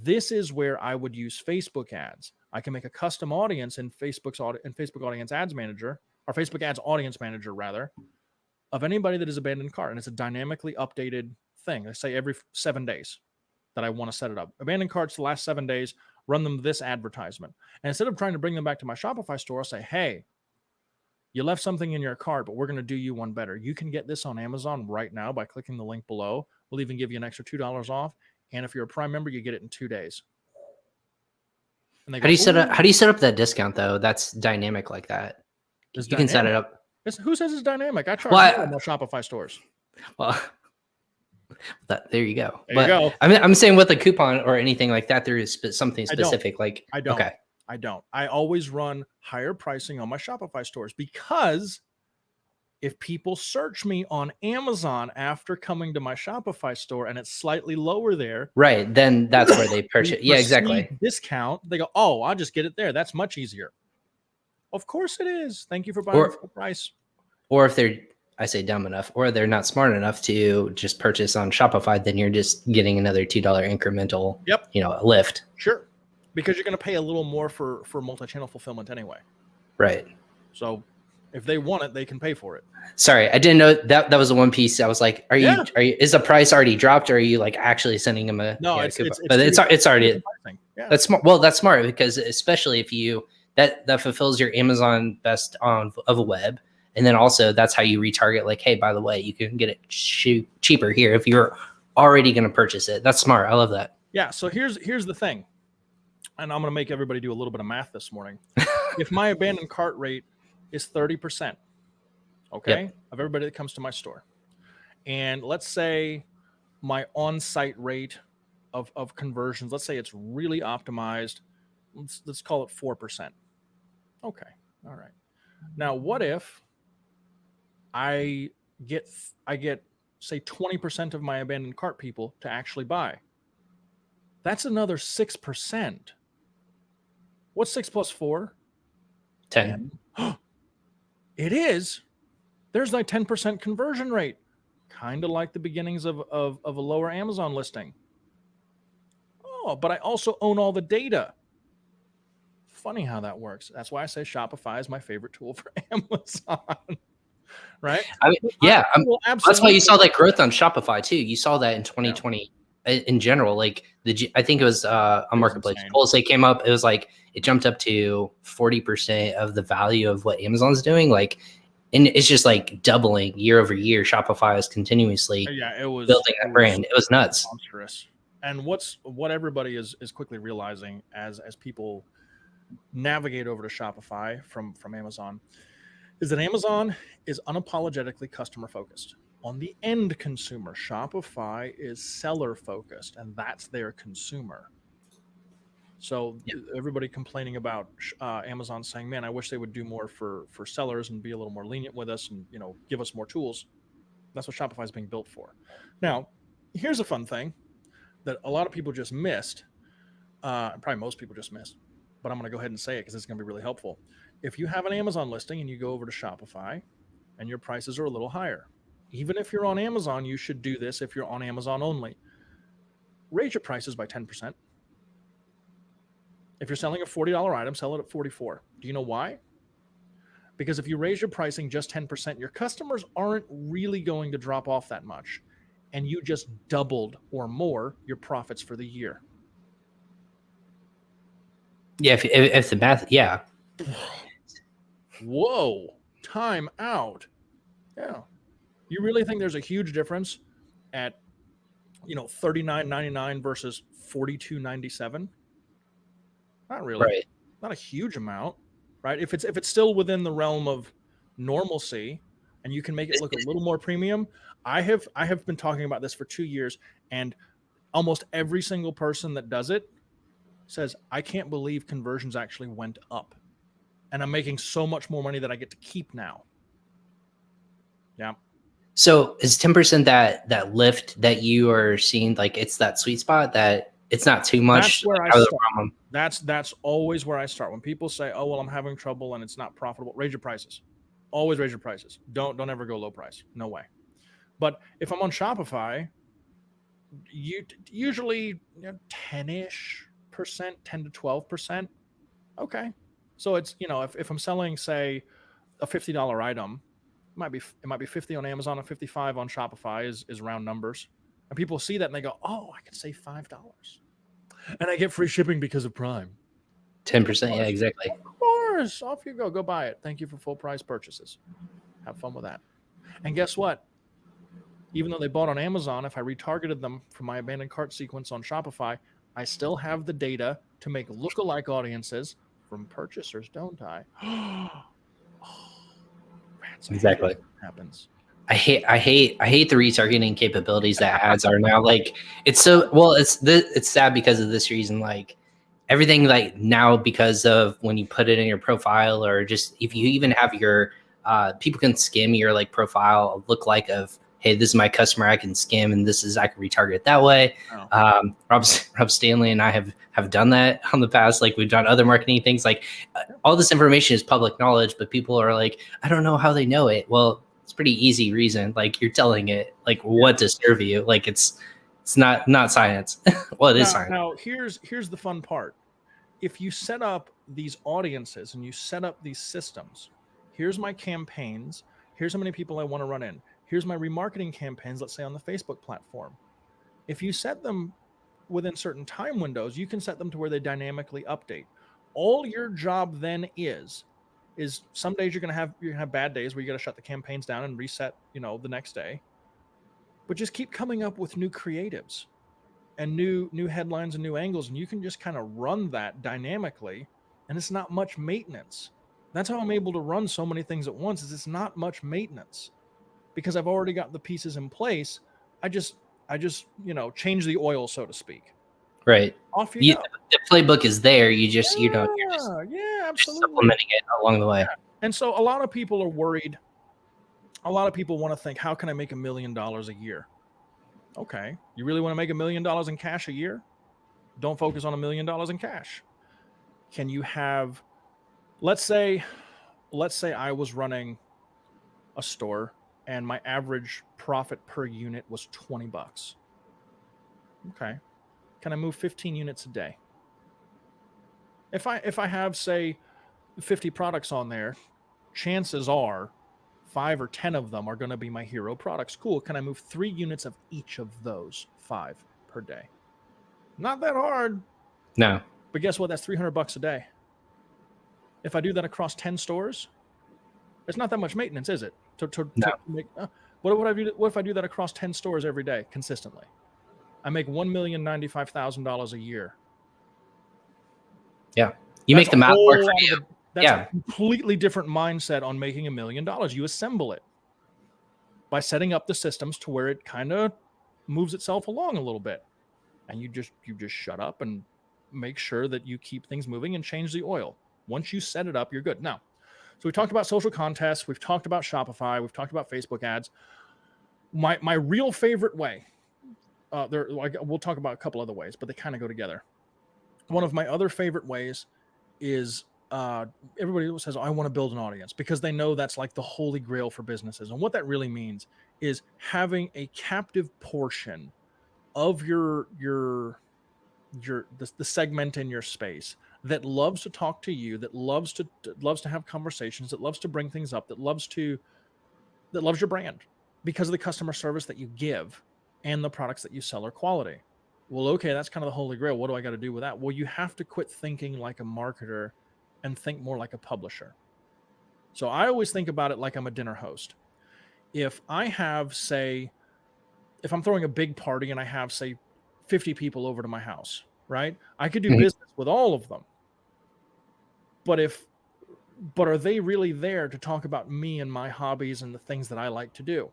this is where I would use Facebook ads. I can make a custom audience in Facebook Audience Ads Manager, or Facebook Ads Audience Manager, rather, of anybody that is abandoned cart. And it's a dynamically updated thing. I say every 7 days that I want to set it up. Abandoned carts the last 7 days, run them this advertisement. And instead of trying to bring them back to my Shopify store, I'll say, hey, you left something in your cart, but we're going to do you one better. You can get this on Amazon right now by clicking the link below. We'll even give you an extra $2 off. And if you're a Prime member, you get it in 2 days. And they go, how do you set up that discount though? That's dynamic like that. You can set it up. Who says it's dynamic? I charge more Shopify stores. Well, there you go. There you go. I'm saying with a coupon or anything like that, there is something specific. I don't. Okay. I don't. I always run higher pricing on my Shopify stores because if people search me on Amazon after coming to my Shopify store and it's slightly lower there, right, then that's where they purchase. Yeah, exactly. Discount. They go, oh, I'll just get it there. That's much easier. Of course it is. Thank you for buying full price. Or if they're, I say dumb enough, or they're not smart enough to just purchase on Shopify, then you're just getting another $2 incremental, lift. Sure. Because you're going to pay a little more for multi-channel fulfillment anyway. Right. So if they want it, they can pay for it. Sorry, I didn't know that was the one piece. I was like, is the price already dropped, or are you like actually sending them a coupon? But it's already. Yeah. That's smart. Well, that's smart, because especially if you that fulfills your Amazon best of a web. And then also that's how you retarget, like, hey, by the way, you can get it cheaper here if you're already going to purchase it. That's smart. I love that. Yeah. So here's the thing. And I'm going to make everybody do a little bit of math this morning. If my abandoned cart rate is 30%, okay, of everybody that comes to my store, and let's say my on-site rate of conversions, let's say it's really optimized, let's call it 4%. Okay. All right. Now, what if I get say 20% of my abandoned cart people to actually buy? That's another 6%. What's 6 plus 4? 10. It is. There's like 10% conversion rate, kind of like the beginnings of a lower Amazon listing. Oh, but I also own all the data. Funny how that works. That's why I say Shopify is my favorite tool for Amazon. Right? That's why you saw that growth on Shopify too. You saw that in 2020 in general. Like I think it was on Marketplace. Polls, they came up. It was like it jumped up to 40% of the value of what Amazon's doing. Like, and it's just like doubling year over year. Shopify is continuously building that brand. It was nuts. Monstrous. And what everybody is quickly realizing as people navigate over to Shopify from Amazon is that Amazon is unapologetically customer focused. On the end consumer, Shopify is seller focused, and that's their consumer. So everybody complaining about Amazon saying, man, I wish they would do more for sellers and be a little more lenient with us and, give us more tools. That's what Shopify is being built for. Now, here's a fun thing that a lot of people just missed. Probably most people just missed, but I'm going to go ahead and say it because it's going to be really helpful. If you have an Amazon listing and you go over to Shopify and your prices are a little higher, even if you're on Amazon, you should do this if you're on Amazon only. Raise your prices by 10%. If you're selling a $40 item, sell it at $44. Do you know why? Because if you raise your pricing just 10%, your customers aren't really going to drop off that much. And you just doubled or more your profits for the year. Yeah, if the math, yeah. Whoa, time out. Yeah. You really think there's a huge difference at, $39.99 versus $42.97? Not really. Right. Not a huge amount, right? If it's still within the realm of normalcy and you can make it look a little more premium. I have been talking about this for 2 years, and almost every single person that does it says, I can't believe conversions actually went up. And I'm making so much more money that I get to keep now. Yeah. So is 10% that lift that you are seeing, like it's that sweet spot that it's not too much? That's where I start. That's always where I start. When people say, oh, well, I'm having trouble and it's not profitable, raise your prices. Always raise your prices. Don't ever go low price. No way. But if I'm on Shopify, you usually 10-ish %, 10 to 12%. Okay. So it's, if I'm selling, say, a $50 item, it might be 50 on Amazon and 55 on Shopify is round numbers. And people see that and they go, oh, I could save $5. And I get free shipping because of Prime. 10%, yeah, exactly. Of course. Off you go. Go buy it. Thank you for full price purchases. Have fun with that. And guess what? Even though they bought on Amazon, if I retargeted them from my abandoned cart sequence on Shopify, I still have the data to make lookalike audiences from purchasers, don't I? Exactly. Happens. I hate the retargeting capabilities that ads are now. Like it's sad because of this reason. Like everything like now, because of when you put it in your profile, or just if you even have your people can skim your like profile look like of, hey, this is my customer, I can skim, and I can retarget it that way. Oh. Rob Stanley and I have done that on the past. Like we've done other marketing things. Like all this information is public knowledge, but people are like, I don't know how they know it. Well, it's pretty easy reason. Like you're telling it like what to serve you. Like it's not science. Well, it is science. Now here's the fun part. If you set up these audiences and you set up these systems, here's my campaigns, here's how many people I want to run in, here's my remarketing campaigns, let's say on the Facebook platform. If you set them within certain time windows, you can set them to where they dynamically update. All your job then is some days you're gonna have bad days where you got to shut the campaigns down and reset, the next day. But just keep coming up with new creatives and new headlines and new angles, and you can just kind of run that dynamically, and it's not much maintenance. That's how I'm able to run so many things at once, is it's not much maintenance because I've already got the pieces in place. I just change the oil, so to speak. Right. Off you go. The playbook is there. You just you're absolutely supplementing it along the way. And so a lot of people are worried. A lot of people want to think, how can I make $1 million a year? Okay. You really want to make $1 million in cash a year? Don't focus on $1 million in cash. Can you have, let's say I was running a store and my average profit per unit was $20. Okay. Can I move 15 units a day? If I have, say, 50 products on there, chances are 5 or 10 of them are going to be my hero products. Cool. Can I move 3 units of each of those 5 per day? Not that hard. No. But guess what? That's $300 a day. If I do that across 10 stores, it's not that much maintenance, is it? What if I do that across 10 stores every day consistently? I make $1,095,000 a year. Yeah. You make the math work for you. That's a completely different mindset on making $1 million. You assemble it by setting up the systems to where it kind of moves itself along a little bit. And you just shut up and make sure that you keep things moving and change the oil. Once you set it up, you're good. Now, so we talked about social contests. We've talked about Shopify. We've talked about Facebook ads. My real favorite way, we'll talk about a couple other ways, but they kind of go together. One of my other favorite ways is everybody says, I want to build an audience, because they know that's like the holy grail for businesses. And what that really means is having a captive portion of the segment in your space that loves to talk to you, that loves to have conversations, that loves to bring things up, that loves your brand because of the customer service that you give and the products that you sell are quality. Well, okay, that's kind of the holy grail. What do I got to do with that? Well, you have to quit thinking like a marketer and think more like a publisher. So I always think about it like I'm a dinner host. If I'm throwing a big party and I have, say, 50 people over to my house, right? I could do business with all of them. But are they really there to talk about me and my hobbies and the things that I like to do?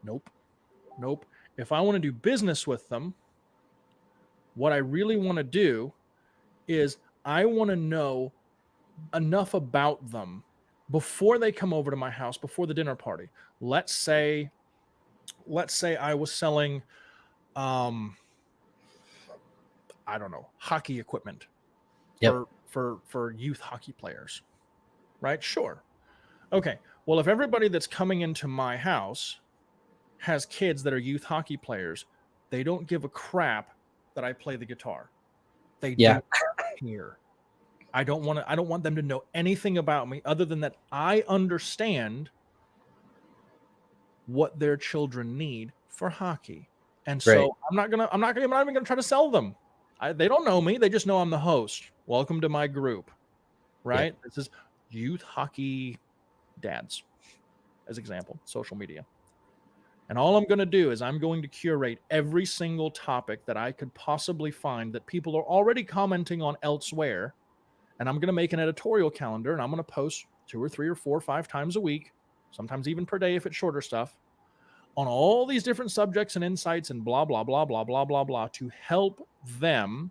Nope. If I want to do business with them, what I really want to do is I want to know enough about them before they come over to my house, before the dinner party. Let's say I was selling, I don't know, hockey equipment for youth hockey players, right? Sure. Okay. Well, if everybody that's coming into my house has kids that are youth hockey players, they don't give a crap that I play the guitar. They don't care. I don't want them to know anything about me other than that I understand what their children need for hockey. And so I'm not even gonna try to sell them. They don't know me. They just know I'm the host. Welcome to my group, right? This is youth hockey dads, as example, social media. And all I'm going to do is I'm going to curate every single topic that I could possibly find that people are already commenting on elsewhere. And I'm going to make an editorial calendar, and I'm going to post 2 or 3 or 4 or 5 times a week, sometimes even per day if it's shorter stuff, on all these different subjects and insights and blah, blah, blah, blah, blah, blah, blah, to help them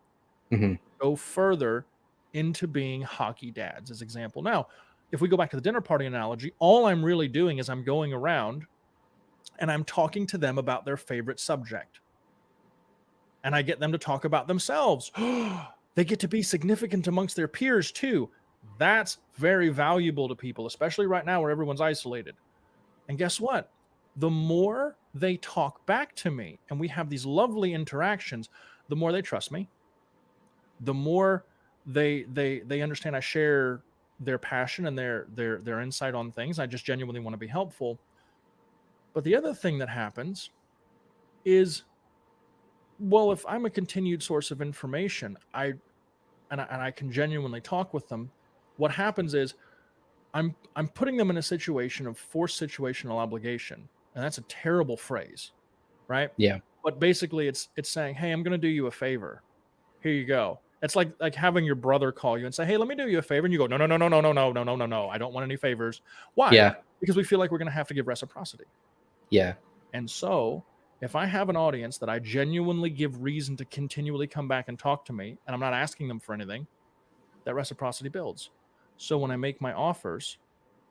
go further into being hockey dads, as example. Now, if we go back to the dinner party analogy, all I'm really doing is I'm going around and I'm talking to them about their favorite subject. And I get them to talk about themselves. They get to be significant amongst their peers too. That's very valuable to people, especially right now where everyone's isolated. And guess what? The more they talk back to me and we have these lovely interactions, the more they trust me, the more they understand I share their passion and their insight on things. I just genuinely want to be helpful. But the other thing that happens is, well, if I'm a continued source of information, I can genuinely talk with them, what happens is I'm putting them in a situation of forced situational obligation. And that's a terrible phrase, right? Yeah. But basically it's saying, hey, I'm going to do you a favor. Here you go. It's like having your brother call you and say, hey, let me do you a favor. And you go, no, no, no, no, no, no, no, no, no, no, no. I don't want any favors. Why? Yeah. Because we feel like we're going to have to give reciprocity. Yeah. And so if I have an audience that I genuinely give reason to continually come back and talk to me, and I'm not asking them for anything, that reciprocity builds. So when I make my offers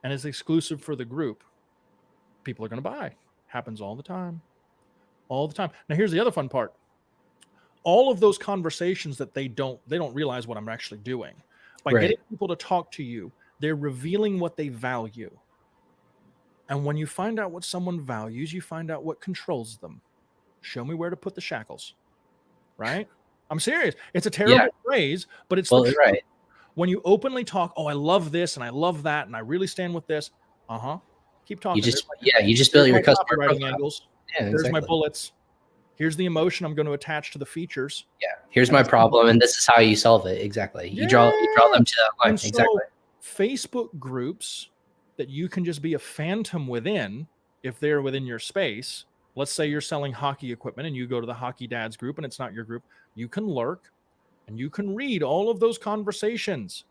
and it's exclusive for the group, people are going to buy. Happens all the time. All the time. Now here's the other fun part. All of those conversations that they don't realize what I'm actually doing. By Right. getting people to talk to you, they're revealing what they value. And when you find out what someone values, you find out what controls them. Show me where to put the shackles. Right? I'm serious. It's a terrible phrase, but it's the truth. Right. When you openly talk, oh, I love this and I love that and I really stand with this. Keep talking. You just build your customer writing profile. angles. Yeah, There's exactly. my bullets. Here's the emotion I'm going to attach to the features. Yeah. Here's my problem, and this is how you solve it. Exactly. You draw them to that line. And so exactly. Facebook groups that you can just be a phantom within, if they're within your space. Let's say you're selling hockey equipment and you go to the Hockey Dads group and it's not your group. You can lurk and you can read all of those conversations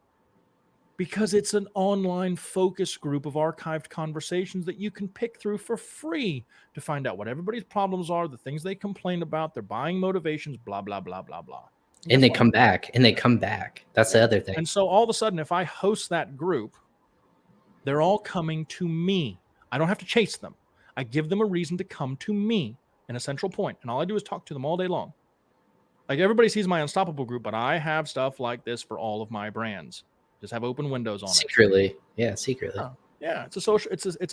because it's an online focus group of archived conversations that you can pick through for free to find out what everybody's problems are, the things they complain about, their buying motivations, blah, blah, blah, blah, blah. And they come back. That's the other thing. And so all of a sudden, if I host that group, they're all coming to me. I don't have to chase them. I give them a reason to come to me in a central point. And all I do is talk to them all day long. Like everybody sees my Unstoppable group, but I have stuff like this for all of my brands. Just have open windows on secretly. Yeah, secretly. Yeah, it's a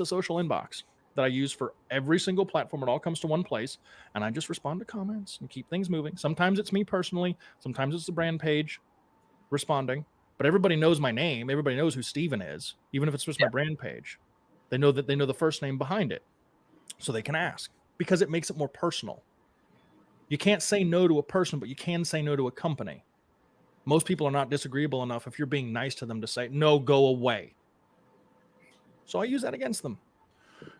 social inbox that I use for every single platform. It all comes to one place, and I just respond to comments and keep things moving. Sometimes it's me personally, sometimes it's the brand page responding, but everybody knows my name. Everybody knows who Steven is, even if it's just my brand page. They know the first name behind it, so they can ask because it makes it more personal. You can't say no to a person, but you can say no to a company. Most people are not disagreeable enough if you're being nice to them to say, no, go away. So I use that against them.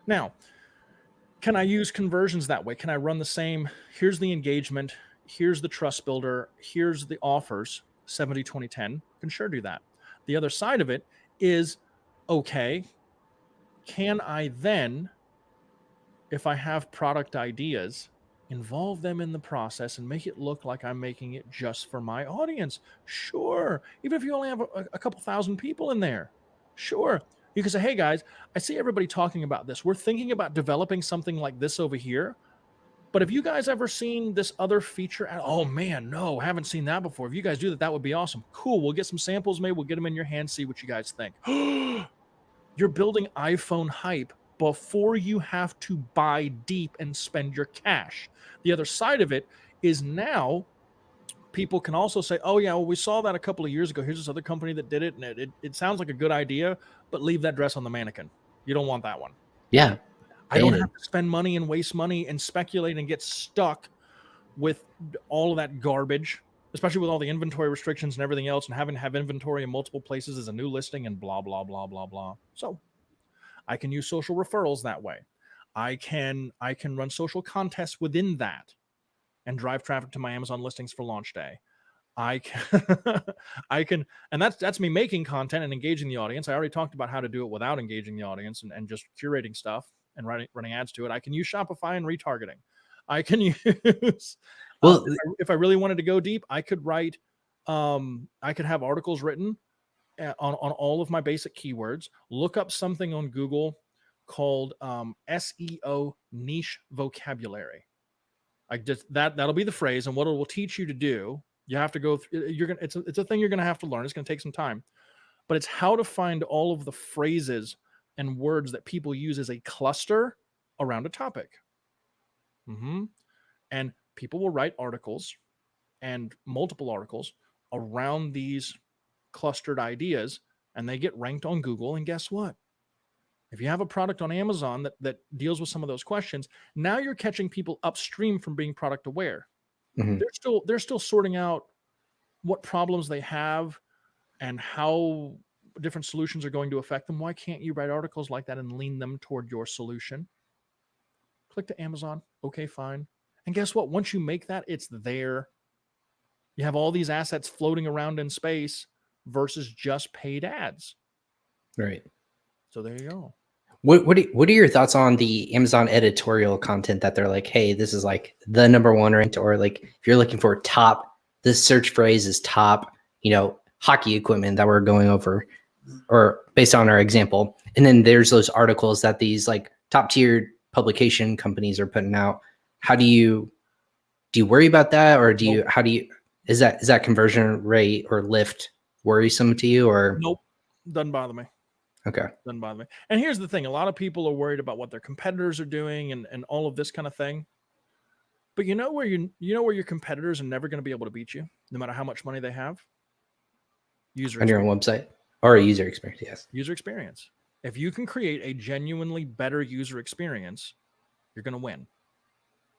Now, can I use conversions that way? Can I run the same? Here's the engagement. Here's the trust builder. Here's the offers, 70, 20, 10. Can sure do that. The other side of it is, okay, can I then, if I have product ideas, involve them in the process and make it look like I'm making it just for my audience? Sure. Even if you only have a couple thousand people in there. Sure. You can say, hey guys, I see everybody talking about this. We're thinking about developing something like this over here. But have you guys ever seen this other feature? Oh man, no, haven't seen that before. If you guys do that, that would be awesome. Cool. We'll get some samples made. We'll get them in your hand. See what you guys think. You're building iPhone hype before you have to buy deep and spend your cash. The other side of it is now people can also say, oh yeah, well, we saw that a couple of years ago. Here's this other company that did it. And it sounds like a good idea, but leave that dress on the mannequin. You don't want that one. Yeah. I don't have to spend money and waste money and speculate and get stuck with all of that garbage, especially with all the inventory restrictions and everything else, and having to have inventory in multiple places as a new listing and blah, blah, blah, blah, blah. So I can use social referrals that way. I can run social contests within that and drive traffic to my Amazon listings for launch day. I can, and that's me making content and engaging the audience. I already talked about how to do it without engaging the audience and just curating stuff and running ads to it. I can use Shopify and retargeting. I can use, if I really wanted to go deep, I could write, I could have articles written on all of my basic keywords, look up something on Google called SEO niche vocabulary. I just that'll be the phrase, and what it will teach you to do. You have to go. It's a thing you're going to have to learn. It's going to take some time, but it's how to find all of the phrases and words that people use as a cluster around a topic. And people will write articles and multiple articles around these clustered ideas, and they get ranked on Google. And guess what? If you have a product on Amazon that deals with some of those questions, now you're catching people upstream from being product aware. They're still sorting out what problems they have and how different solutions are going to affect them. Why can't you write articles like that and lean them toward your solution? Click to Amazon. Okay, fine. And guess what? Once you make that, it's there. You have all these assets floating around in space versus just paid ads. Right. So there you go. What are your thoughts on the Amazon editorial content that they're like, hey, this is like the #1 ranked, or like if you're looking for top, this search phrase is top, hockey equipment that we're going over, or based on our example. And then there's those articles that these like top tier publication companies are putting out. How do you worry about that? Or is that conversion rate or lift worrisome to you, or? Nope. Doesn't bother me. Okay. Doesn't bother me. And here's the thing. A lot of people are worried about what their competitors are doing and all of this kind of thing. But you know where your competitors are never going to be able to beat you, no matter how much money they have? User on your own website or a user experience. Yes. User experience. If you can create a genuinely better user experience, you're going to win.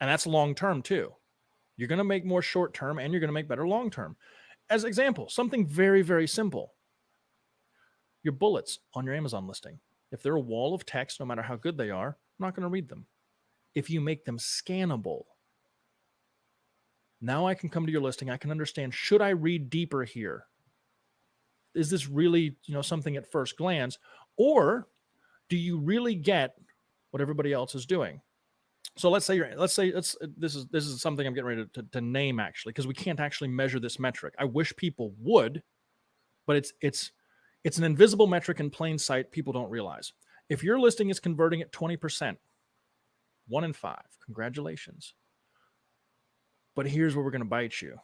And that's long-term too. You're going to make more short-term and you're going to make better long-term. As an example, something very, very simple. Your bullets on your Amazon listing. If they're a wall of text, no matter how good they are, I'm not going to read them. If you make them scannable, now I can come to your listing. I can understand, should I read deeper here? Is this really, something at first glance? Or do you really get what everybody else is doing? So this is something I'm getting ready to name, actually, because we can't actually measure this metric. I wish people would, but it's an invisible metric in plain sight. People don't realize. If your listing is converting at 20%, 1 in 5, congratulations. But here's where we're going to bite you.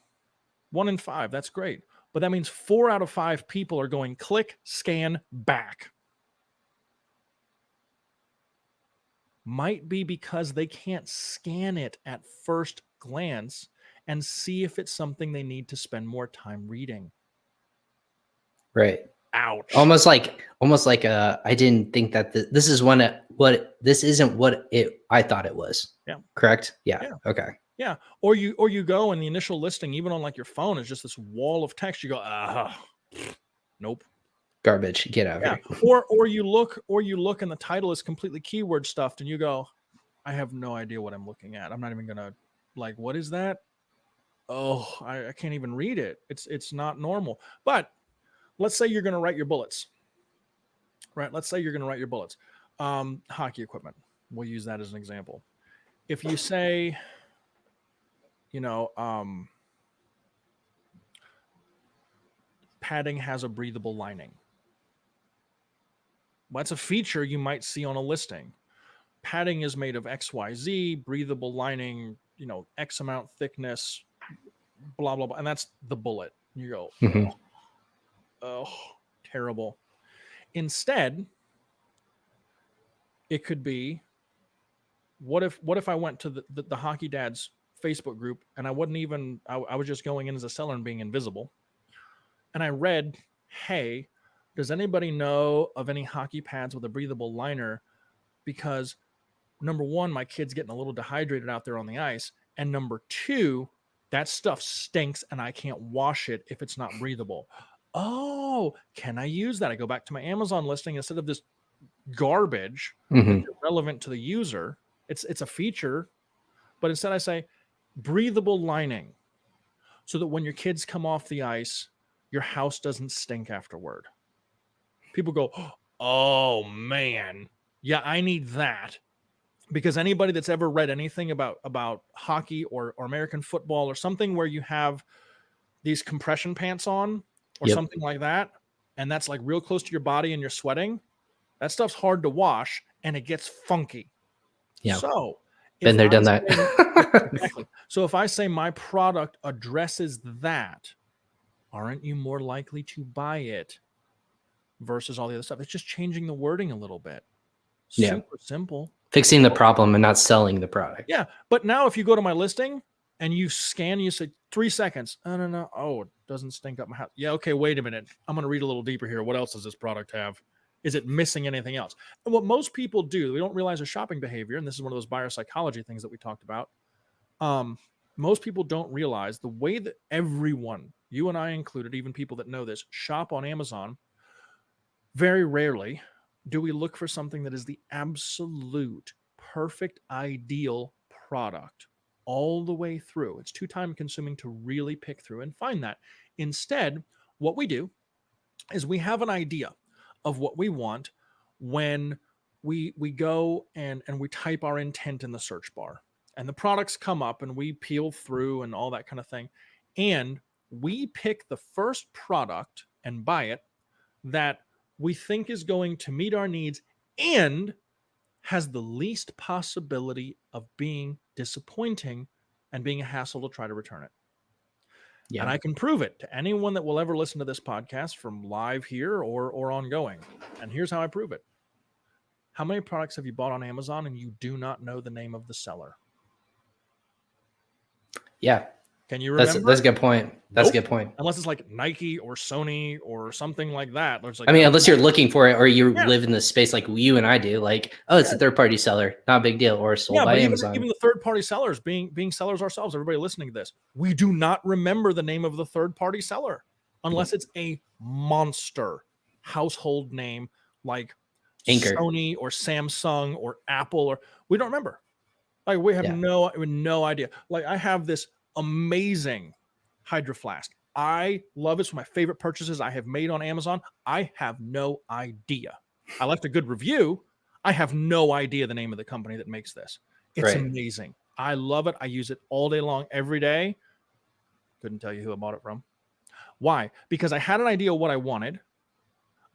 1 in 5, that's great. But that means 4 out of 5 people are going click, scan, back. Might be because they can't scan it at first glance and see if it's something they need to spend more time reading. Right. Ouch. Almost like I didn't think that this isn't what I thought it was. Yeah. Correct? Yeah. Okay. Yeah. Or you go and the initial listing, even on like your phone, is just this wall of text. You go, nope. Garbage. Get out of here. Or you look and the title is completely keyword stuffed and you go, I have no idea what I'm looking at. I'm not even gonna what is that? Oh, I can't even read it. It's not normal. But let's say you're going to write your bullets, right? Let's say you're going to write your bullets. Hockey equipment. We'll use that as an example. If you say, padding has a breathable lining. Well, that's a feature you might see on a listing. Padding is made of XYZ, breathable lining, X amount thickness, blah, blah, blah. And that's the bullet. You go, oh, terrible. Instead, it could be, what if I went to the Hockey Dads Facebook group and I was just going in as a seller and being invisible. And I read, hey, does anybody know of any hockey pads with a breathable liner? Because number 1, my kid's getting a little dehydrated out there on the ice. And number 2, that stuff stinks and I can't wash it if it's not breathable. Oh, can I use that? I go back to my Amazon listing instead of this garbage that's irrelevant to the user. It's a feature, but instead I say breathable lining so that when your kids come off the ice, your house doesn't stink afterward. People go, oh man, yeah, I need that. Because anybody that's ever read anything about hockey or American football or something where you have these compression pants on or something like that, and that's like real close to your body and you're sweating, that stuff's hard to wash and it gets funky. Yeah. So been there, done that. Exactly. So if I say my product addresses that, aren't you more likely to buy it versus all the other stuff? It's just changing the wording a little bit. Yeah. Super simple. Fixing the problem and not selling the product. Yeah. But now if you go to my listing and you scan, you say 3 seconds. I don't know. Oh, it doesn't stink up my house. Yeah. Okay. Wait a minute. I'm going to read a little deeper here. What else does this product have? Is it missing anything else? And what most people do, we don't realize a shopping behavior. And this is one of those buyer psychology things that we talked about. Most people don't realize the way that everyone, you and I included, even people that know this, shop on Amazon. Very rarely do we look for something that is the absolute perfect ideal product all the way through. It's too time consuming to really pick through and find that. Instead, what we do is we have an idea of what we want when we go and we type our intent in the search bar, and the products come up and we peel through and all that kind of thing. And we pick the first product and buy it that we think is going to meet our needs and has the least possibility of being disappointing and being a hassle to try to return it. Yeah. And I can prove it to anyone that will ever listen to this podcast from live here or ongoing. And here's how I prove it. How many products have you bought on Amazon and you do not know the name of the seller? Yeah. Can you remember? That's a good point. That's a good point. Unless it's like Nike or Sony or something like that. Like, I mean, unless you're looking for it or you live in the space like you and I do, like, oh, it's a third-party seller, not a big deal, or sold by Amazon. Even the third-party sellers, being sellers ourselves, everybody listening to this, we do not remember the name of the third-party seller unless it's a monster household name like Anchor. Sony or Samsung or Apple, or we don't remember. Like we have no idea. Like I have this amazing Hydro Flask. I love it. It's one of my favorite purchases I have made on Amazon. I have no idea. I left a good review. I have no idea the name of the company that makes this. It's amazing. I love it. I use it all day long, every day. Couldn't tell you who I bought it from. Why? Because I had an idea of what I wanted.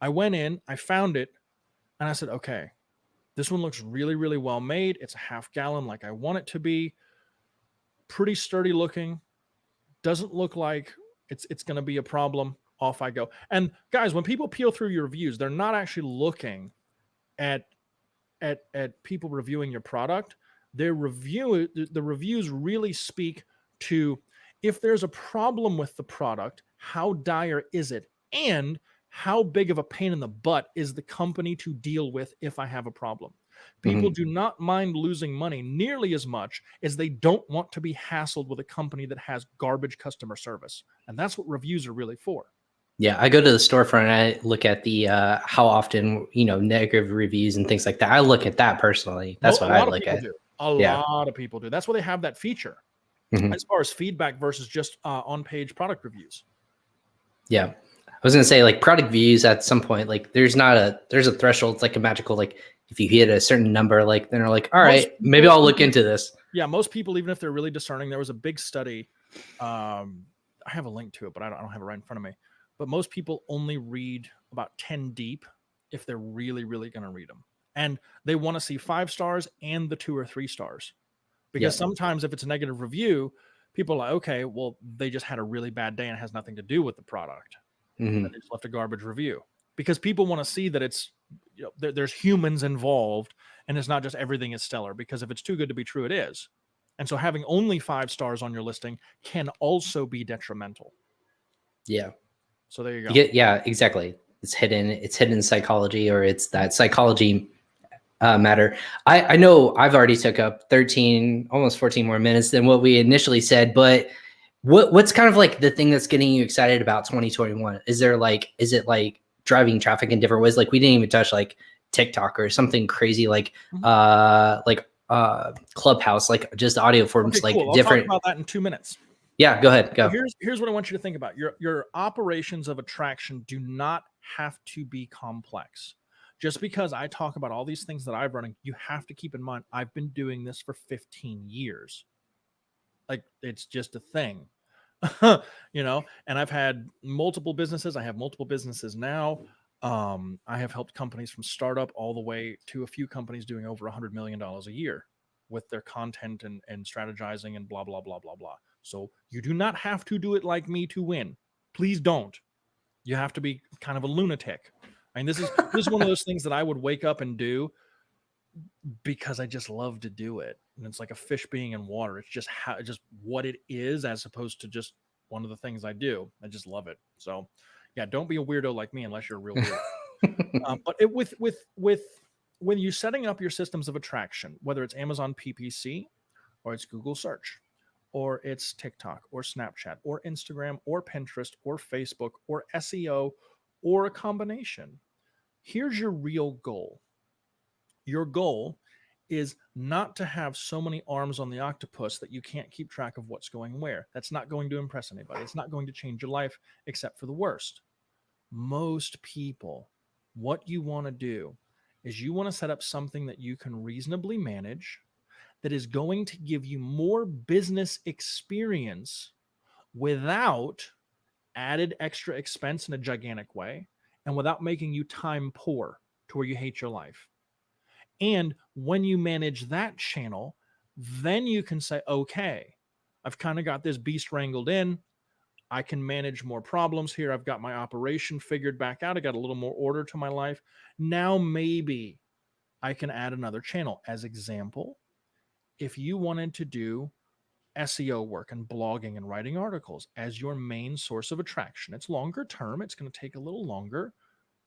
I went in, I found it, and I said, okay, this one looks really, really well made. It's a half gallon like I want it to be. Pretty sturdy looking. Doesn't look like it's going to be a problem. Off I go. And guys, when people peel through your reviews, they're not actually looking at people reviewing your product. The reviews really speak to if there's a problem with the product, how dire is it? And how big of a pain in the butt is the company to deal with if I have a problem? People do not mind losing money nearly as much as they don't want to be hassled with a company that has garbage customer service. And that's what reviews are really for. Yeah, I go to the storefront and I look at the how often, negative reviews and things like that. I look at that personally. That's what I look at. A lot of people do. That's why they have that feature as far as feedback versus just on-page product reviews. Yeah. I was going to say, like, product views at some point, like there's a threshold. It's like a magical, like if you hit a certain number, like then they're like, all right, maybe I'll look into this. Yeah. Most people, even if they're really discerning, there was a big study. I have a link to it, but I don't have it right in front of me. But most people only read about 10 deep if they're really, really going to read them. And they want to see 5 stars and the 2 or 3 stars. Because sometimes if it's a negative review, people are like, okay, well, they just had a really bad day and it has nothing to do with the product. They just left a garbage review. Because people want to see that it's, there's humans involved and it's not just everything is stellar. Because if it's too good to be true, it is. And so having only 5 stars on your listing can also be detrimental. Yeah. So there you go. Yeah, exactly. It's hidden psychology, or it's that psychology matter. I know I've already took up 13, almost 14 more minutes than what we initially said, but what's kind of like the thing that's getting you excited about 2021? Is it like driving traffic in different ways? Like we didn't even touch like TikTok or something crazy like Clubhouse, like just audio forms, like cool. different. I'll talk about that in 2 minutes. Yeah, go ahead. Go. So here's what I want you to think about. Your operations of attraction do not have to be complex. Just because I talk about all these things that I'm running, you have to keep in mind, I've been doing this for 15 years. Like it's just a thing, and I've had multiple businesses. I have multiple businesses now. I have helped companies from startup all the way to a few companies doing over $100 million a year with their content and strategizing and blah, blah, blah, blah, blah. So you do not have to do it like me to win. Please don't. You have to be kind of a lunatic. I mean, this is one of those things that I would wake up and do because I just love to do it. And it's like a fish being in water. It's just just what it is, as opposed to just one of the things I do. I just love it. So yeah, don't be a weirdo like me unless you're a real weirdo. But with when you're setting up your systems of attraction, whether it's Amazon PPC or it's Google search, or it's TikTok or Snapchat or Instagram or Pinterest or Facebook or SEO or a combination, here's your real goal. Your goal is not to have so many arms on the octopus that you can't keep track of what's going where. That's not going to impress anybody. It's not going to change your life, except for the worst. Most people, what you want to do is you want to set up something that you can reasonably manage, that is going to give you more business experience without added extra expense in a gigantic way, and without making you time poor to where you hate your life. And when you manage that channel, then you can say, okay, I've kind of got this beast wrangled in. I can manage more problems here. I've got my operation figured back out. I got a little more order to my life. Now maybe I can add another channel. As example, if you wanted to do SEO work and blogging and writing articles as your main source of attraction, it's longer term. It's going to take a little longer.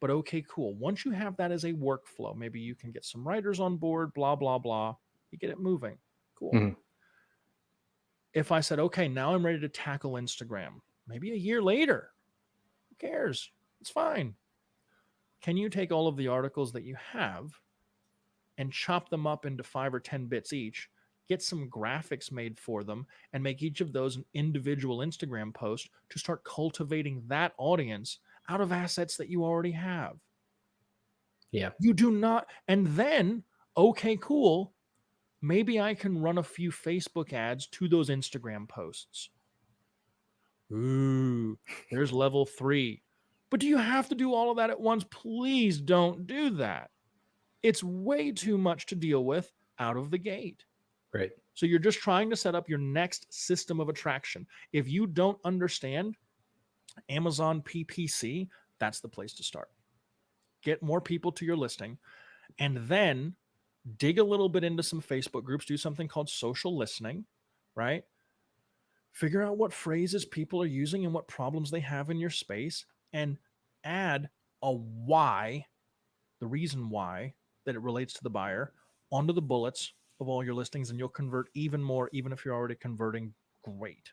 But okay, cool. Once you have that as a workflow, maybe you can get some writers on board, blah, blah, blah. You get it moving. Cool. Mm-hmm. If I said, okay, now I'm ready to tackle Instagram, maybe a year later, who cares? It's fine. Can you take all of the articles that you have and chop them up into 5 or 10 bits each, get some graphics made for them, and make each of those an individual Instagram post to start cultivating that audience out of assets that you already have? Yeah. You do not. And then, okay, cool. Maybe I can run a few Facebook ads to those Instagram posts. Ooh, there's level 3. But do you have to do all of that at once? Please don't do that. It's way too much to deal with out of the gate. Right. So you're just trying to set up your next system of attraction. If you don't understand Amazon PPC, that's the place to start. Get more people to your listing, and then dig a little bit into some Facebook groups, do something called social listening, right? Figure out what phrases people are using and what problems they have in your space, and add a why, the reason why that it relates to the buyer, onto the bullets of all your listings, and you'll convert even more, even if you're already converting great.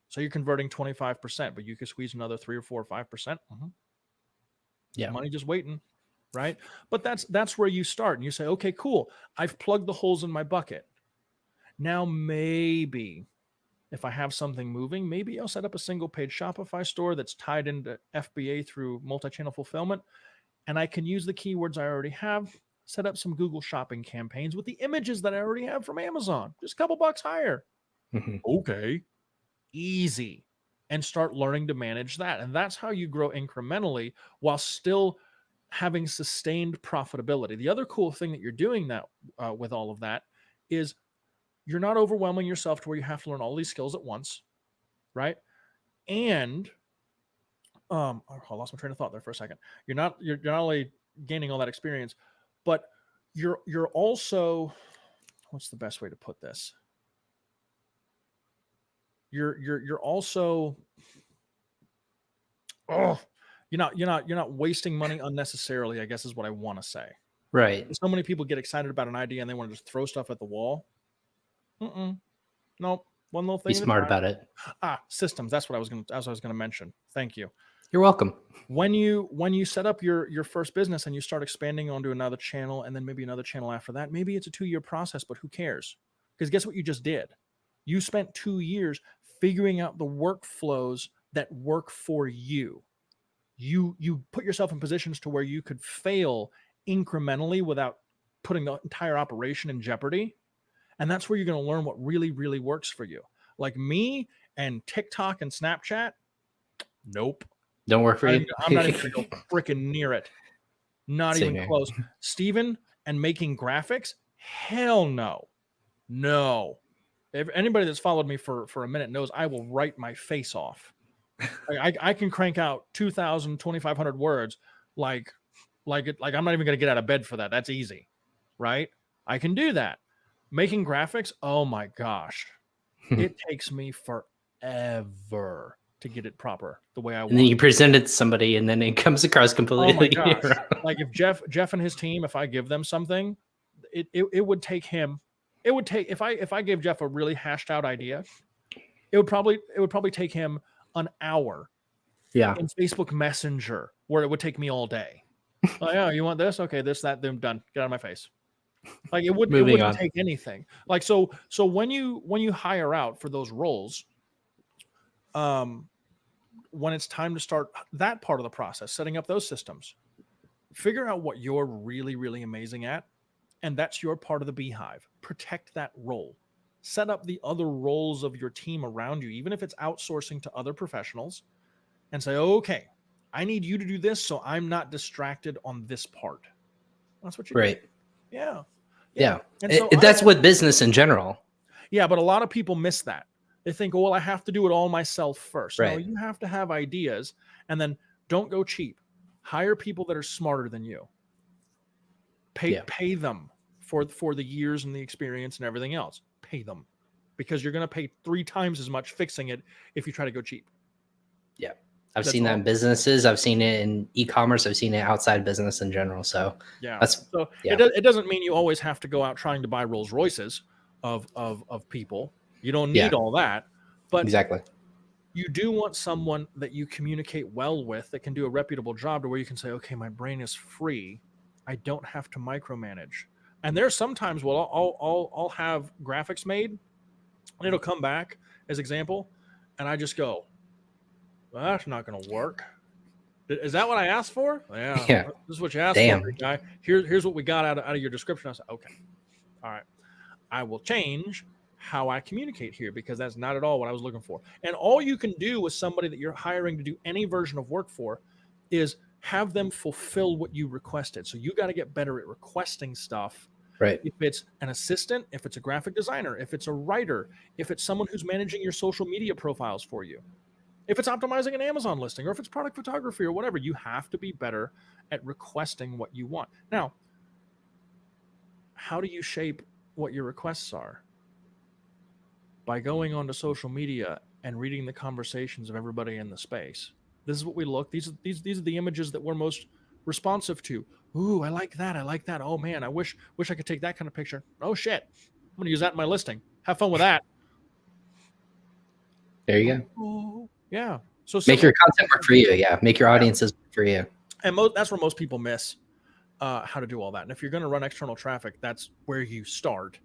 So you're converting 25%, but you could squeeze another 3 or 4 or 5%. Mm-hmm. Yeah. Money just waiting, right? But that's where you start, and you say, okay, cool. I've plugged the holes in my bucket. Now maybe if I have something moving, maybe I'll set up a single page Shopify store that's tied into FBA through multi-channel fulfillment, and I can use the keywords I already have, set up some Google shopping campaigns with the images that I already have from Amazon, just a couple bucks higher. Mm-hmm. Okay, easy. And start learning to manage that. And that's how you grow incrementally while still having sustained profitability. The other cool thing that you're doing that with all of that is you're not overwhelming yourself to where you have to learn all these skills at once, right? And I lost my train of thought there for a second. You're not only gaining all that experience, but you're also, what's the best way to put this? You're also, you're not wasting money unnecessarily, I guess is what I want to say. Right. So many people get excited about an idea and they want to just throw stuff at the wall. Nope. One little thing. Be smart about it. Systems. That's what I was gonna mention. Thank you. You're welcome. When you set up your first business and you start expanding onto another channel and then maybe another channel after that, maybe it's a 2-year process, but who cares? Because guess what you just did? You spent 2 years figuring out the workflows that work for you. You put yourself in positions to where you could fail incrementally without putting the entire operation in jeopardy. And that's where you're going to learn what really, really works for you. Like me and TikTok and Snapchat, nope. Don't work for you. I'm not even going to go freaking near it. Not Same even here. Close. Steven and making graphics, hell no. No. If anybody that's followed me for a minute knows I will write my face off. I can crank out 2,000, 2,500 words like I'm not even going to get out of bed for that. That's easy, right? I can do that. Making graphics, oh my gosh, it takes me forever to get it proper the way I want. And then you present it to somebody, and then it comes across completely. Oh my gosh! Like if Jeff and his team, if I give them something, it would take him. It would take if I gave Jeff a really hashed out idea, it would probably take him an hour. Yeah. In Facebook Messenger, where it would take me all day. Oh yeah, you want this? Okay, this, that, then done. Get out of my face. Like it wouldn't take anything. Like so when you hire out for those roles, when it's time to start that part of the process, setting up those systems, figure out what you're really, really amazing at, and that's your part of the beehive. Protect that role. Set up the other roles of your team around you, even if it's outsourcing to other professionals, and say, okay, I need you to do this so I'm not distracted on this part. That's what you do. Yeah. And so that's with business in general. Yeah, but a lot of people miss that. They think, oh, well, I have to do it all myself first. Right. No, you have to have ideas, and then don't go cheap. Hire people that are smarter than you. Pay them for the years and the experience and everything else. Pay them, because you're going to pay 3 times as much fixing it if you try to go cheap. Yeah. I've seen that in businesses. I've seen it in e-commerce. I've seen it outside business in general. So yeah, it doesn't mean you always have to go out trying to buy Rolls Royces of people. You don't need all that, but exactly. You do want someone that you communicate well with that can do a reputable job to where you can say, okay, my brain is free. I don't have to micromanage. And there's sometimes, I'll have graphics made and it'll come back as example. And I just go, well, that's not going to work. Is that what I asked for? Yeah. This is what you asked for, guy. Here's what we got out of your description. I said, okay, all right. I will change how I communicate here, because that's not at all what I was looking for. And all you can do with somebody that you're hiring to do any version of work for is have them fulfill what you requested. So you got to get better at requesting stuff. Right. If it's an assistant, if it's a graphic designer, if it's a writer, if it's someone who's managing your social media profiles for you, if it's optimizing an Amazon listing, or if it's product photography or whatever, you have to be better at requesting what you want. Now, how do you shape what your requests are? By going onto social media and reading the conversations of everybody in the space. This is what we look. These are the images that we're most responsive to. Ooh, I like that. I like that. Oh man, I wish I could take that kind of picture. Oh shit, I'm gonna use that in my listing. Have fun with that. There you go. Oh, yeah. So make your content work for you. Yeah, make your audiences work for you. And that's where most people miss how to do all that. And if you're going to run external traffic, that's where you start.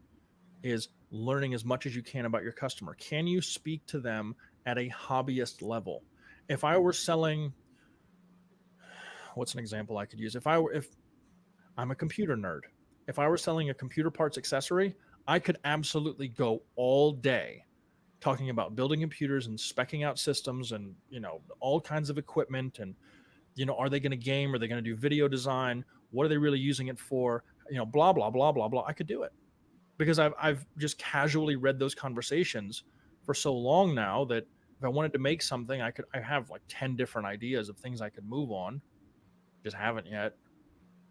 Is learning as much as you can about your customer. Can you speak to them at a hobbyist level? If I were selling, what's an example I could use? If I'm a computer nerd, if I were selling a computer parts accessory, I could absolutely go all day talking about building computers and speccing out systems and, all kinds of equipment and, are they going to game? Are they going to do video design? What are they really using it for? Blah, blah, blah, blah, blah. I could do it. Because I've just casually read those conversations for so long now that if I wanted to make something, I have like 10 different ideas of things I could move on. Just haven't yet.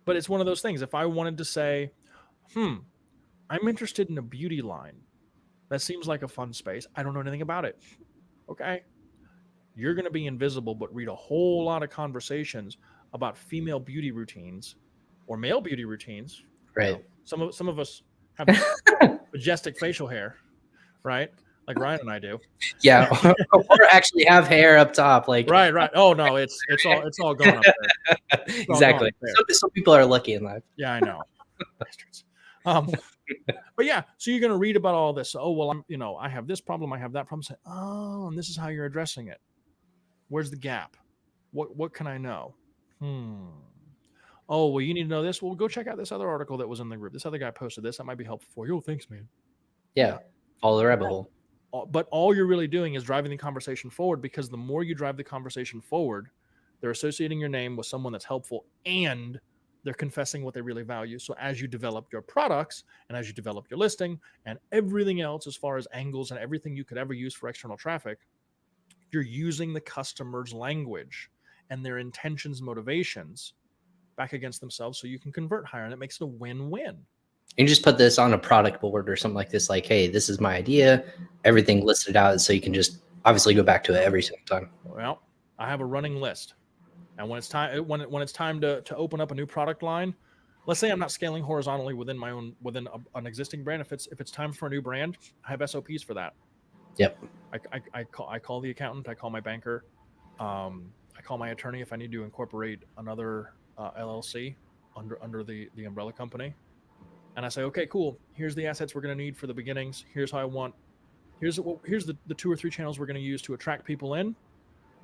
But it's one of those things. If I wanted to say, I'm interested in a beauty line. That seems like a fun space. I don't know anything about it. Okay. You're going to be invisible, but read a whole lot of conversations about female beauty routines or male beauty routines. Right. Some of us have majestic facial hair, right? Like Ryan and I do. Yeah, or actually have hair up top, like right. Oh no, it's all going up there. Exactly. Some people are lucky in life. Yeah, I know. Bastards. But yeah, so you're going to read about all this. Oh well, I have this problem, I have that problem. Say, oh, and this is how you're addressing it. Where's the gap? What can I know? Oh, well, you need to know this. Well, go check out this other article that was in the group. This other guy posted this. That might be helpful for you. Oh, thanks, man. Yeah. Follow the rabbit hole. But all you're really doing is driving the conversation forward, because the more you drive the conversation forward, they're associating your name with someone that's helpful, and they're confessing what they really value. So as you develop your products and as you develop your listing and everything else, as far as angles and everything you could ever use for external traffic, you're using the customer's language and their intentions, motivations back against themselves, so you can convert higher, and it makes it a win-win. And just put this on a product board or something like this, like, hey, this is my idea, everything listed out, so you can just obviously go back to it every single time. Well, I have a running list. And when it's time to open up a new product line, let's say I'm not scaling horizontally within an existing brand. If it's time for a new brand, I have SOPs for that. Yep. I call the accountant, I call my banker, I call my attorney if I need to incorporate another LLC under the umbrella company, and I say, okay, cool. Here's the assets we're going to need for the beginnings. Here's how I want. Here's the 2 or 3 channels we're going to use to attract people in.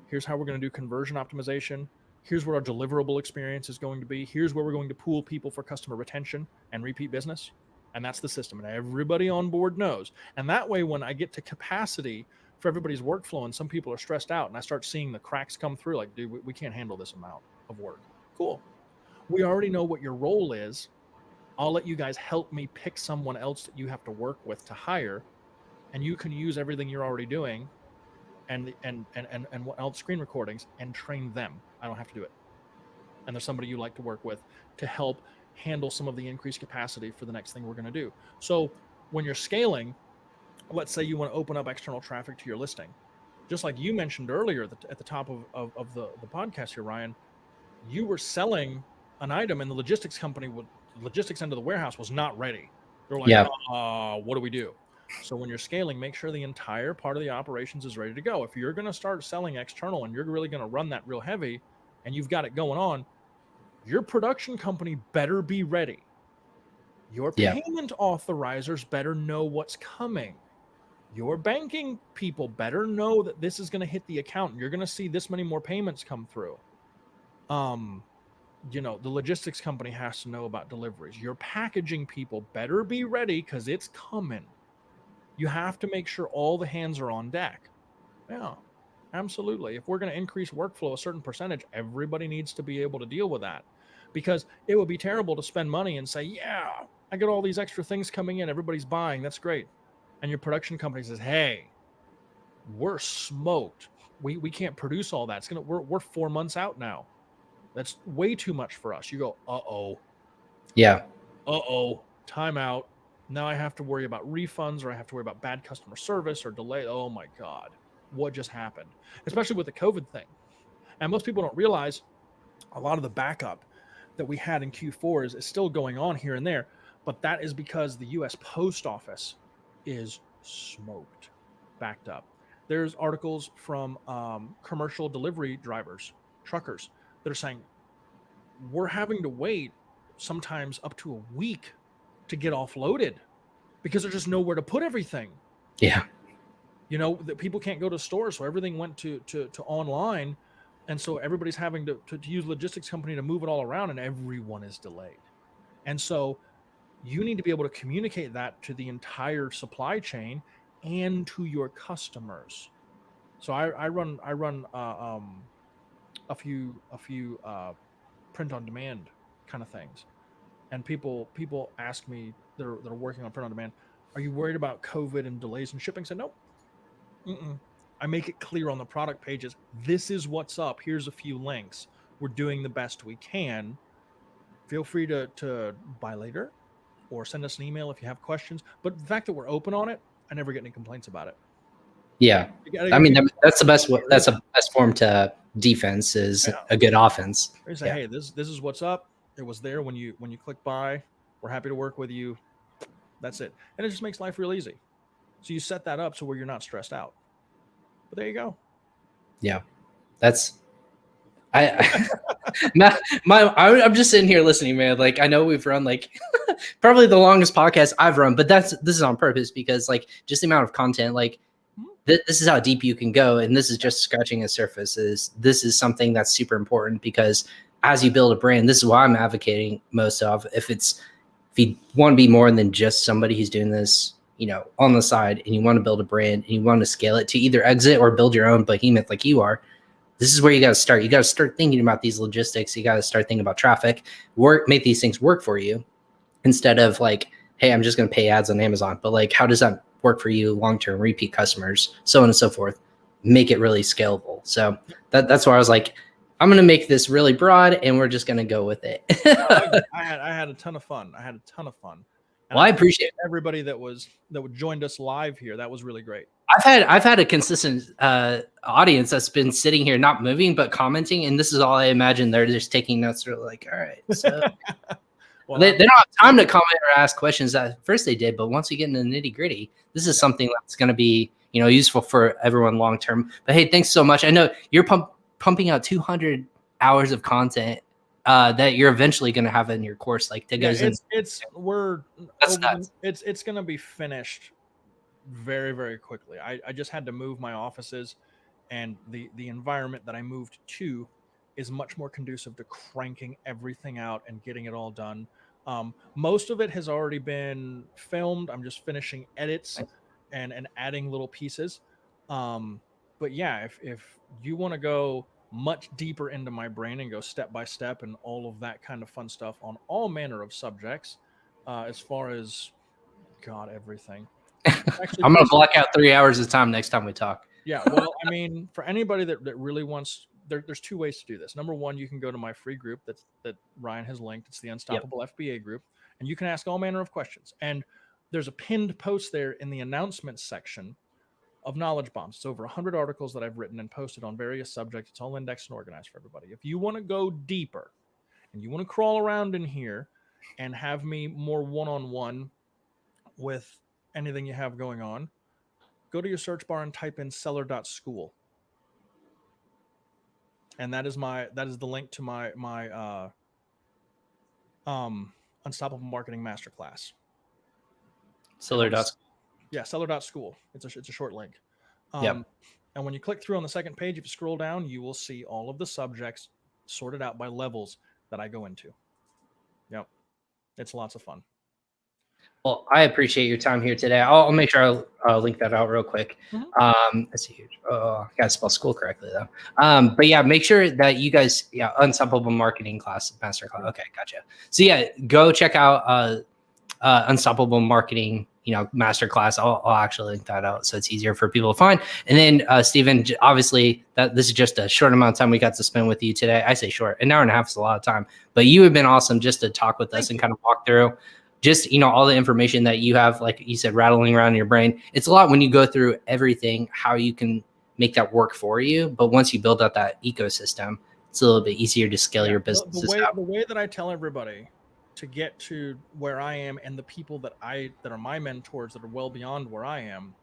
Here's how we're going to do conversion optimization. Here's what our deliverable experience is going to be. Here's where we're going to pool people for customer retention and repeat business. And that's the system. And everybody on board knows. And that way, when I get to capacity for everybody's workflow and some people are stressed out and I start seeing the cracks come through, like, dude, we can't handle this amount of work. Cool. We already know what your role is. I'll let you guys help me pick someone else that you have to work with to hire. And you can use everything you're already doing and all the screen recordings and train them. I don't have to do it. And there's somebody you like to work with to help handle some of the increased capacity for the next thing we're going to do. So when you're scaling, let's say you want to open up external traffic to your listing. Just like you mentioned earlier at the top of the podcast here, Ryan, you were selling an item and the logistics end of the warehouse was not ready. They're like, what do we do? So when you're scaling, make sure the entire part of the operations is ready to go. If you're going to start selling external and you're really going to run that real heavy and you've got it going on, your production company better be ready. Your payment authorizers better know what's coming. Your banking people better know that this is going to hit the account. You're going to see this many more payments come through. The logistics company has to know about deliveries. Your packaging people better be ready because it's coming. You have to make sure all the hands are on deck. Yeah, absolutely. If we're going to increase workflow a certain percentage, everybody needs to be able to deal with that, because it would be terrible to spend money and say, yeah, I got all these extra things coming in. Everybody's buying. That's great. And your production company says, hey, we're smoked. We can't produce all that. We're 4 months out now. That's way too much for us. You go, uh-oh. Yeah. Uh-oh. Time out. Now I have to worry about refunds, or I have to worry about bad customer service or delay. Oh my God, what just happened? Especially with the COVID thing. And most people don't realize a lot of the backup that we had in Q4 is still going on here and there. But that is because the US Post Office is smoked, backed up. There's articles from commercial delivery drivers, truckers, that are saying we're having to wait sometimes up to a week to get offloaded because there's just nowhere to put everything. Yeah. That people can't go to stores, so everything went to online, and so everybody's having to use logistics company to move it all around, and everyone is delayed. And so you need to be able to communicate that to the entire supply chain and to your customers. So I run a few print on demand kind of things. And people ask me that are working on print on demand, are you worried about COVID and delays in shipping? I said, nope. I make it clear on the product pages. This is what's up. Here's a few links. We're doing the best we can. Feel free to buy later or send us an email if you have questions. But the fact that we're open on it, I never get any complaints about it. Yeah. I mean, that's the best. That's the best form to defense is a good offense. They say, hey, this is what's up. It was there when you click buy. We're happy to work with you. That's it. And it just makes life real easy. So you set that up so where you're not stressed out. But there you go. Yeah. That's I'm just sitting here listening, man. Like, I know we've run like probably the longest podcast I've run, but this is on purpose because like just the amount of content, like this is how deep you can go. And this is just scratching the surface. This is something that's super important because as you build a brand, this is what I'm advocating most of. If you want to be more than just somebody who's doing this, on the side, and you want to build a brand and you want to scale it to either exit or build your own behemoth like you are, this is where you got to start. You got to start thinking about these logistics. You got to start thinking about traffic, make these things work for you instead of like, hey, I'm just going to pay ads on Amazon. But like, how does that work for you? Long-term repeat customers, so on and so forth, make it really scalable. So that's why I was like, I'm going to make this really broad and we're just going to go with it. I had a ton of fun. And Well, I appreciate everybody that joined us live here. That was really great. I've had a consistent audience that's been sitting here not moving but commenting, and this is all I imagine. They're just taking notes. They're like, all right, so Well, they don't have time to comment or ask questions. At first they did, but once we get into the nitty gritty, this is something that's going to be useful for everyone long term. But hey, thanks so much. I know you're pumping out 200 hours of content that you're eventually going to have in your course, like that goes in. It's going to be finished very, very quickly. I just had to move my offices, and the environment that I moved to is much more conducive to cranking everything out and getting it all done. Most of it has already been filmed. I'm just finishing edits and adding little pieces. But yeah, if you want to go much deeper into my brain and go step by step and all of that kind of fun stuff on all manner of subjects, as far as everything. Actually, I'm going to block out 3 hours of time next time we talk. Yeah. Well, I mean, for anybody that really wants, there's two ways to do this. Number one, you can go to my free group that Ryan has linked. It's the Unstoppable FBA group, and you can ask all manner of questions. And there's a pinned post there in the announcements section of Knowledge Bombs. It's over 100 articles that I've written and posted on various subjects. It's all indexed and organized for everybody. If you want to go deeper and you want to crawl around in here and have me more one-on-one with anything you have going on, go to your search bar and type in seller.school. And that is the link to my Unstoppable Marketing Masterclass. Seller.school. Yeah, seller.school. It's a short link. And when you click through on the second page, if you scroll down, you will see all of the subjects sorted out by levels that I go into. Yep. It's lots of fun. Well, I appreciate your time here today. I'll make sure I'll link that out real quick. Let's see. I gotta spell school correctly though. But yeah, make sure that you guys, Unstoppable Marketing class, master class. Okay, gotcha. So yeah, go check out Unstoppable Marketing, master class. I'll actually link that out so it's easier for people to find. And then Stephen, obviously this is just a short amount of time we got to spend with you today. I say short, an hour and a half is a lot of time, but you have been awesome just to talk with us and kind of walk through just, all the information that you have, like you said, rattling around in your brain. It's a lot when you go through everything, how you can make that work for you. But once you build out that ecosystem, it's a little bit easier to scale your business. The way that I tell everybody to get to where I am and the people that are my mentors that are well beyond where I am,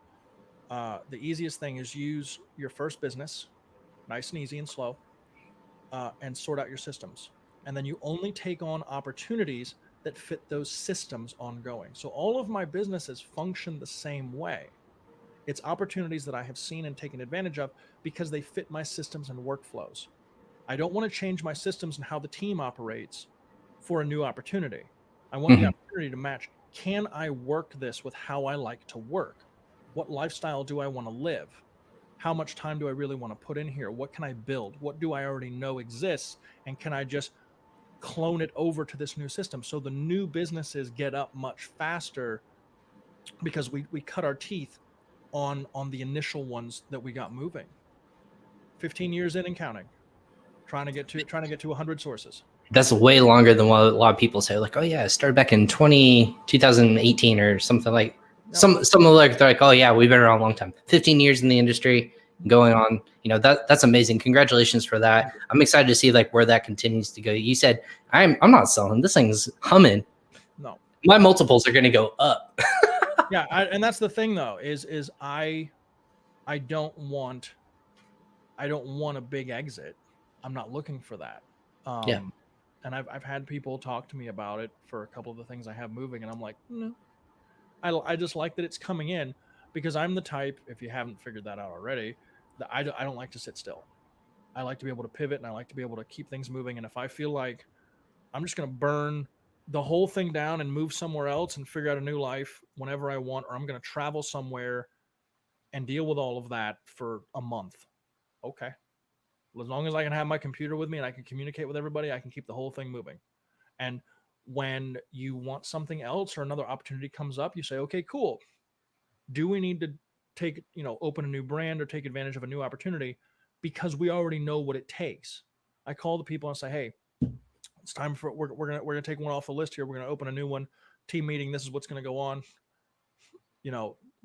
the easiest thing is use your first business, nice and easy and slow, and sort out your systems. And then you only take on opportunities that fit those systems ongoing. So all of my businesses function the same way. It's opportunities that I have seen and taken advantage of because they fit my systems and workflows. I don't want to change my systems and how the team operates for a new opportunity. I want the opportunity to match. Can I work this with how I like to work? What lifestyle do I want to live? How much time do I really want to put in here? What can I build? What do I already know exists? And can I just clone it over to this new system? So the new businesses get up much faster because we cut our teeth on the initial ones that we got moving. 15 years in and counting, trying to get to 100 sources. That's way longer than what a lot of people say. Like, oh yeah, it started back in 2018 or something like some like they're like, oh yeah, we've been around a long time. 15 years in the industry, going on. That's amazing. Congratulations for that. I'm excited to see like where that continues to go. You said I'm not selling. This thing's humming. No, my multiples are going to go up. Yeah, and that's the thing though. Is I don't want a big exit. I'm not looking for that. And I've had people talk to me about it for a couple of the things I have moving, and I'm like, no, I just like that it's coming in, because I'm the type, if you haven't figured that out already, that I don't like to sit still. I like to be able to pivot, and I like to be able to keep things moving. And if I feel like I'm just going to burn the whole thing down and move somewhere else and figure out a new life whenever I want, or I'm going to travel somewhere and deal with all of that for a month, okay. As long as I can have my computer with me and I can communicate with everybody, I can keep the whole thing moving. And when you want something else or another opportunity comes up, you say, okay, cool. Do we need to open a new brand or take advantage of a new opportunity? Because we already know what it takes. I call the people and say, hey, it's time for, we're going to take one off the list here. We're going to open a new one. team meeting. This is what's going to go on.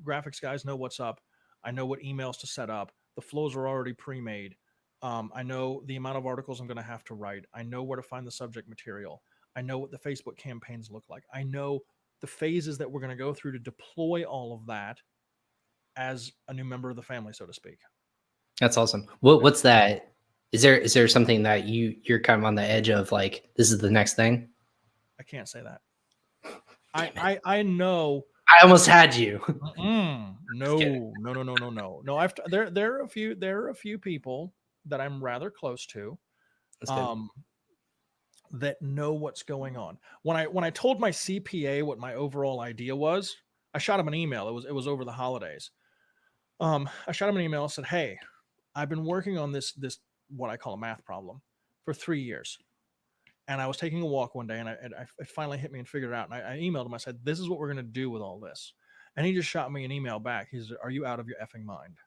Graphics guys know what's up. I know what emails to set up. The flows are already pre-made. I know the amount of articles I'm going to have to write. I know where to find the subject material. I know what the Facebook campaigns look like. I know the phases that we're going to go through to deploy all of that as a new member of the family, so to speak. That's awesome. What's that? Is there something that you're kind of on the edge of, like, this is the next thing? I can't say that. I know. I almost had you. No. There are a few people that I'm rather close to, that know what's going on. When I told my CPA what my overall idea was, I shot him an email. It was over the holidays. I shot him an email and said, "Hey, I've been working on this what I call a math problem for 3 years." And I was taking a walk one day, and it finally hit me and figured it out. And I emailed him. I said, "This is what we're going to do with all this." And he just shot me an email back. He said, "Are you out of your effing mind?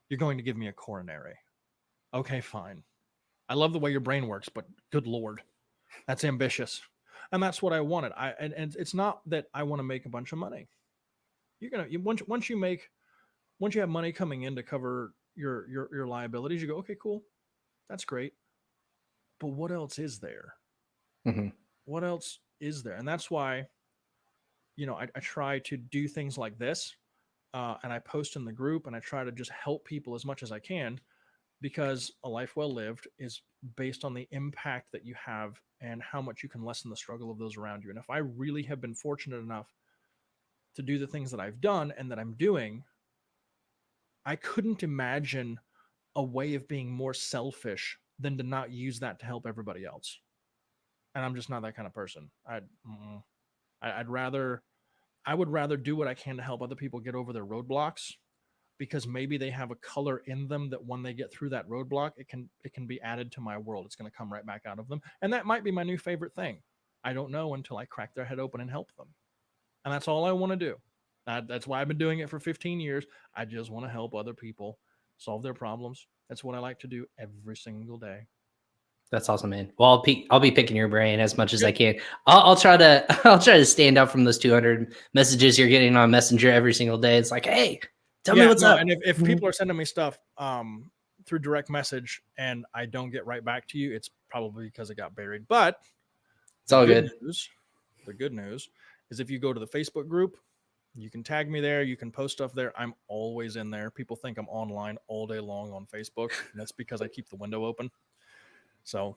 You're going to give me a coronary." Okay, fine. I love the way your brain works, but good Lord, that's ambitious. And that's what I wanted. And it's not that I want to make a bunch of money. Once you have money coming in to cover your liabilities, you go, okay, cool. That's great. But what else is there? Mm-hmm. What else is there? And that's why, I try to do things like this, and I post in the group, and I try to just help people as much as I can, because a life well lived is based on the impact that you have and how much you can lessen the struggle of those around you. And if I really have been fortunate enough to do the things that I've done and that I'm doing, I couldn't imagine a way of being more selfish than to not use that to help everybody else. And I'm just not that kind of person. I would rather do what I can to help other people get over their roadblocks, because maybe they have a color in them that when they get through that roadblock, it can be added to my world. It's going to come right back out of them. And that might be my new favorite thing. I don't know until I crack their head open and help them. And that's all I want to do. That's why I've been doing it for 15 years. I just want to help other people solve their problems. That's what I like to do every single day. That's awesome, man. Well, I'll be picking your brain as much as I can. I'll try to stand out from those 200 messages you're getting on Messenger every single day. It's like, hey, tell me what's up. And if people are sending me stuff through direct message and I don't get right back to you, it's probably because it got buried. But it's all good. The good news is, if you go to the Facebook group, you can tag me there. You can post stuff there. I'm always in there. People think I'm online all day long on Facebook, and that's because I keep the window open. So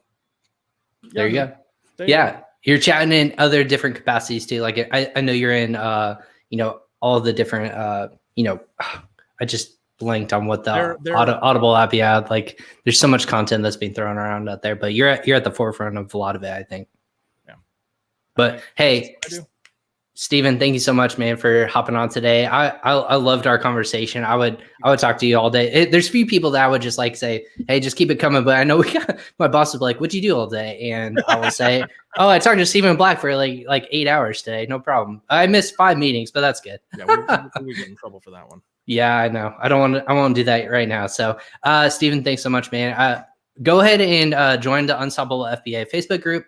there you go. You're chatting in other different capacities too. Like I know you're in all the different I just blanked on what the Audible app. Yeah, like there's so much content that's being thrown around out there, but you're at the forefront of a lot of it, I think. Yeah. But hey, Steven, thank you so much, man, for hopping on today. I loved our conversation. I would talk to you all day. There's few people that I would just like say, hey, just keep it coming. But I know my boss would be like, what'd you do all day? And I will say, oh, I talked to Steven Black for like 8 hours today. No problem. I missed 5 meetings, but that's good. Yeah, we get in trouble for that one. Yeah, I know. I won't do that right now. So, Steven, thanks so much, man. Go ahead and join the Unstoppable FBA Facebook group.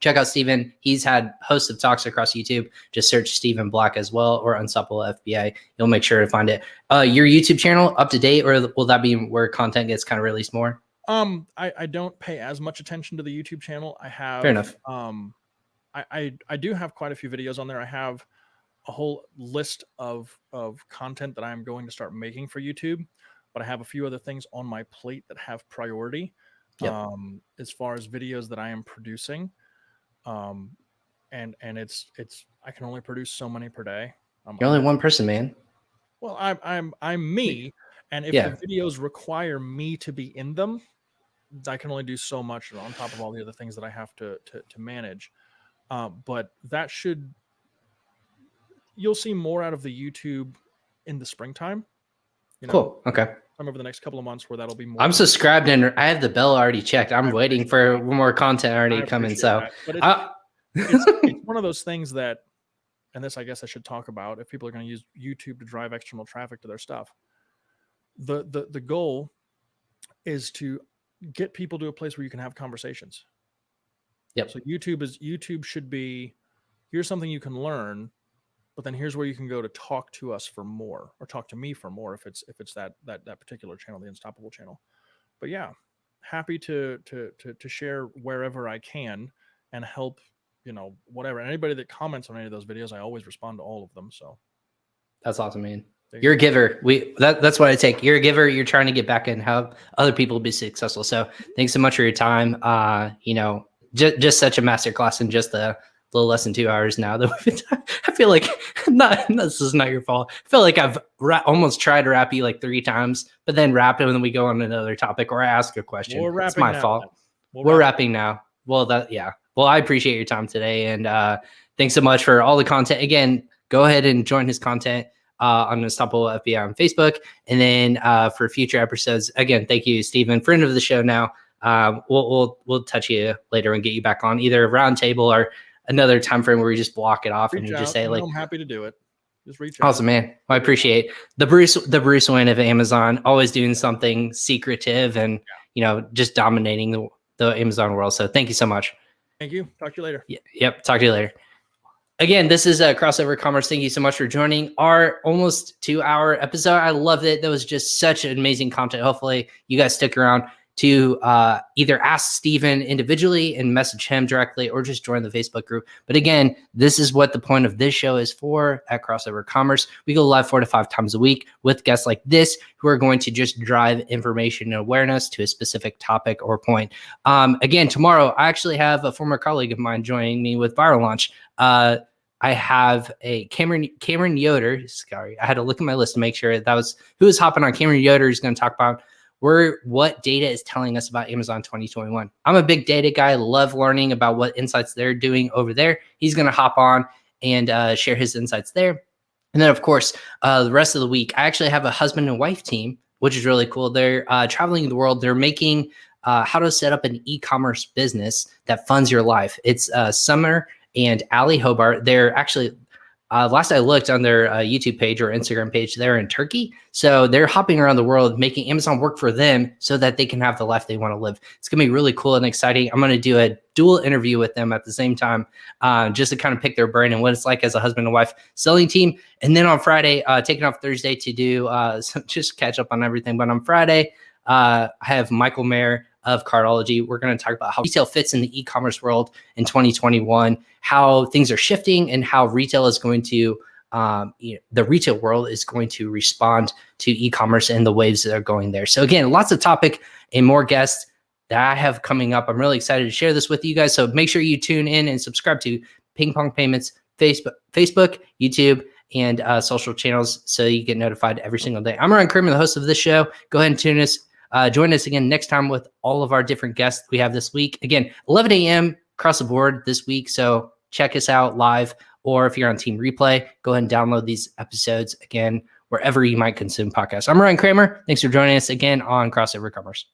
Check out Steven. He's had hosts of talks across YouTube. Just search Steven Black as well, or Unstoppable FBA. You'll make sure to find it. Your YouTube channel up to date, or will that be where content gets kind of released more? I don't pay as much attention to the YouTube channel. I have fair enough. I do have quite a few videos on there. I have a whole list of content that I'm going to start making for YouTube, but I have a few other things on my plate that have priority. Yep. As far as videos that I am producing. And it's I can only produce so many per day. You're only one person, man. Well, I'm me, and if the videos require me to be in them, I can only do so much on top of all the other things that I have to manage. But that you'll see more out of the YouTube in the springtime. Cool. Okay. Over the next couple of months, where that'll be more. I'm subscribed and I have the bell already checked. I'm waiting for more content already coming. So, but it's one of those things that, and this I guess I should talk about, if people are going to use YouTube to drive external traffic to their stuff. The goal is to get people to a place where you can have conversations. Yep. So YouTube should be here's something you can learn, but then here's where you can go to talk to us for more, or talk to me for more if it's that particular channel, the Unstoppable channel. But yeah, happy to share wherever I can and help, whatever. And anybody that comments on any of those videos, I always respond to all of them. So that's awesome, man. You're a giver. That's what I take. You're a giver. You're trying to get back and help other people be successful. So thanks so much for your time. Just such a masterclass in just a little less than 2 hours now. I feel like this is not your fault. I feel like I've almost tried to wrap you like 3 times, but then wrap it and then we go on another topic or I ask a question. It's my fault. We're wrapping now. Well, Well, I appreciate your time today. And thanks so much for all the content. Again, go ahead and join his content on Unstoppable FBI on Facebook. And then for future episodes, again, thank you, Stephen, friend of the show now. We'll touch you later and get you back on either a roundtable or another time frame where we just block it off and you just say like, I'm happy to do it. Just reach out. Awesome, man. Well, I appreciate the Bruce Wayne of Amazon, always doing something secretive and, just dominating the Amazon world. So thank you so much. Thank you. Talk to you later. Yep. Talk to you later. Again, this is Crossover Commerce. Thank you so much for joining our almost 2-hour episode. I loved it. That was just such an amazing content. Hopefully you guys stick around to either ask Stephen individually and message him directly or just join the Facebook group. But again, this is what the point of this show is for at Crossover Commerce. We go live 4 to 5 times a week with guests like this who are going to just drive information and awareness to a specific topic or point. Again, tomorrow, I actually have a former colleague of mine joining me with Viral Launch. I have a Cameron Yoder. Sorry, I had to look at my list to make sure that was who was hopping on. Cameron Yoder is going to talk about what data is telling us about Amazon 2021. I'm a big data guy. Love learning about what insights they're doing over there. He's going to hop on and share his insights there. And then, of course, the rest of the week, I actually have a husband and wife team, which is really cool. They're traveling the world. They're making how to set up an e-commerce business that funds your life. It's Summer and Ali Hobart. They're actually, last I looked on their YouTube page or Instagram page, they're in Turkey. So they're hopping around the world, making Amazon work for them so that they can have the life they want to live. It's going to be really cool and exciting. I'm going to do a dual interview with them at the same time, just to kind of pick their brain and what it's like as a husband and wife selling team. And then on Friday, taking off Thursday to do just catch up on everything. But on Friday, I have Michael Mayer of Cardology. We're going to talk about how retail fits in the e-commerce world in 2021, how things are shifting, and how retail is going to, the retail world is going to respond to e-commerce and the waves that are going there. So again, lots of topic and more guests that I have coming up. I'm really excited to share this with you guys. So make sure you tune in and subscribe to PingPong Payments Facebook, YouTube, and social channels so you get notified every single day. I'm Ryan Kramer, the host of this show. Go ahead and join us again next time with all of our different guests we have this week. Again, 11 a.m. across the board this week. So check us out live, or if you're on Team Replay, go ahead and download these episodes again, wherever you might consume podcasts. I'm Ryan Kramer. Thanks for joining us again on Crossover Commerce.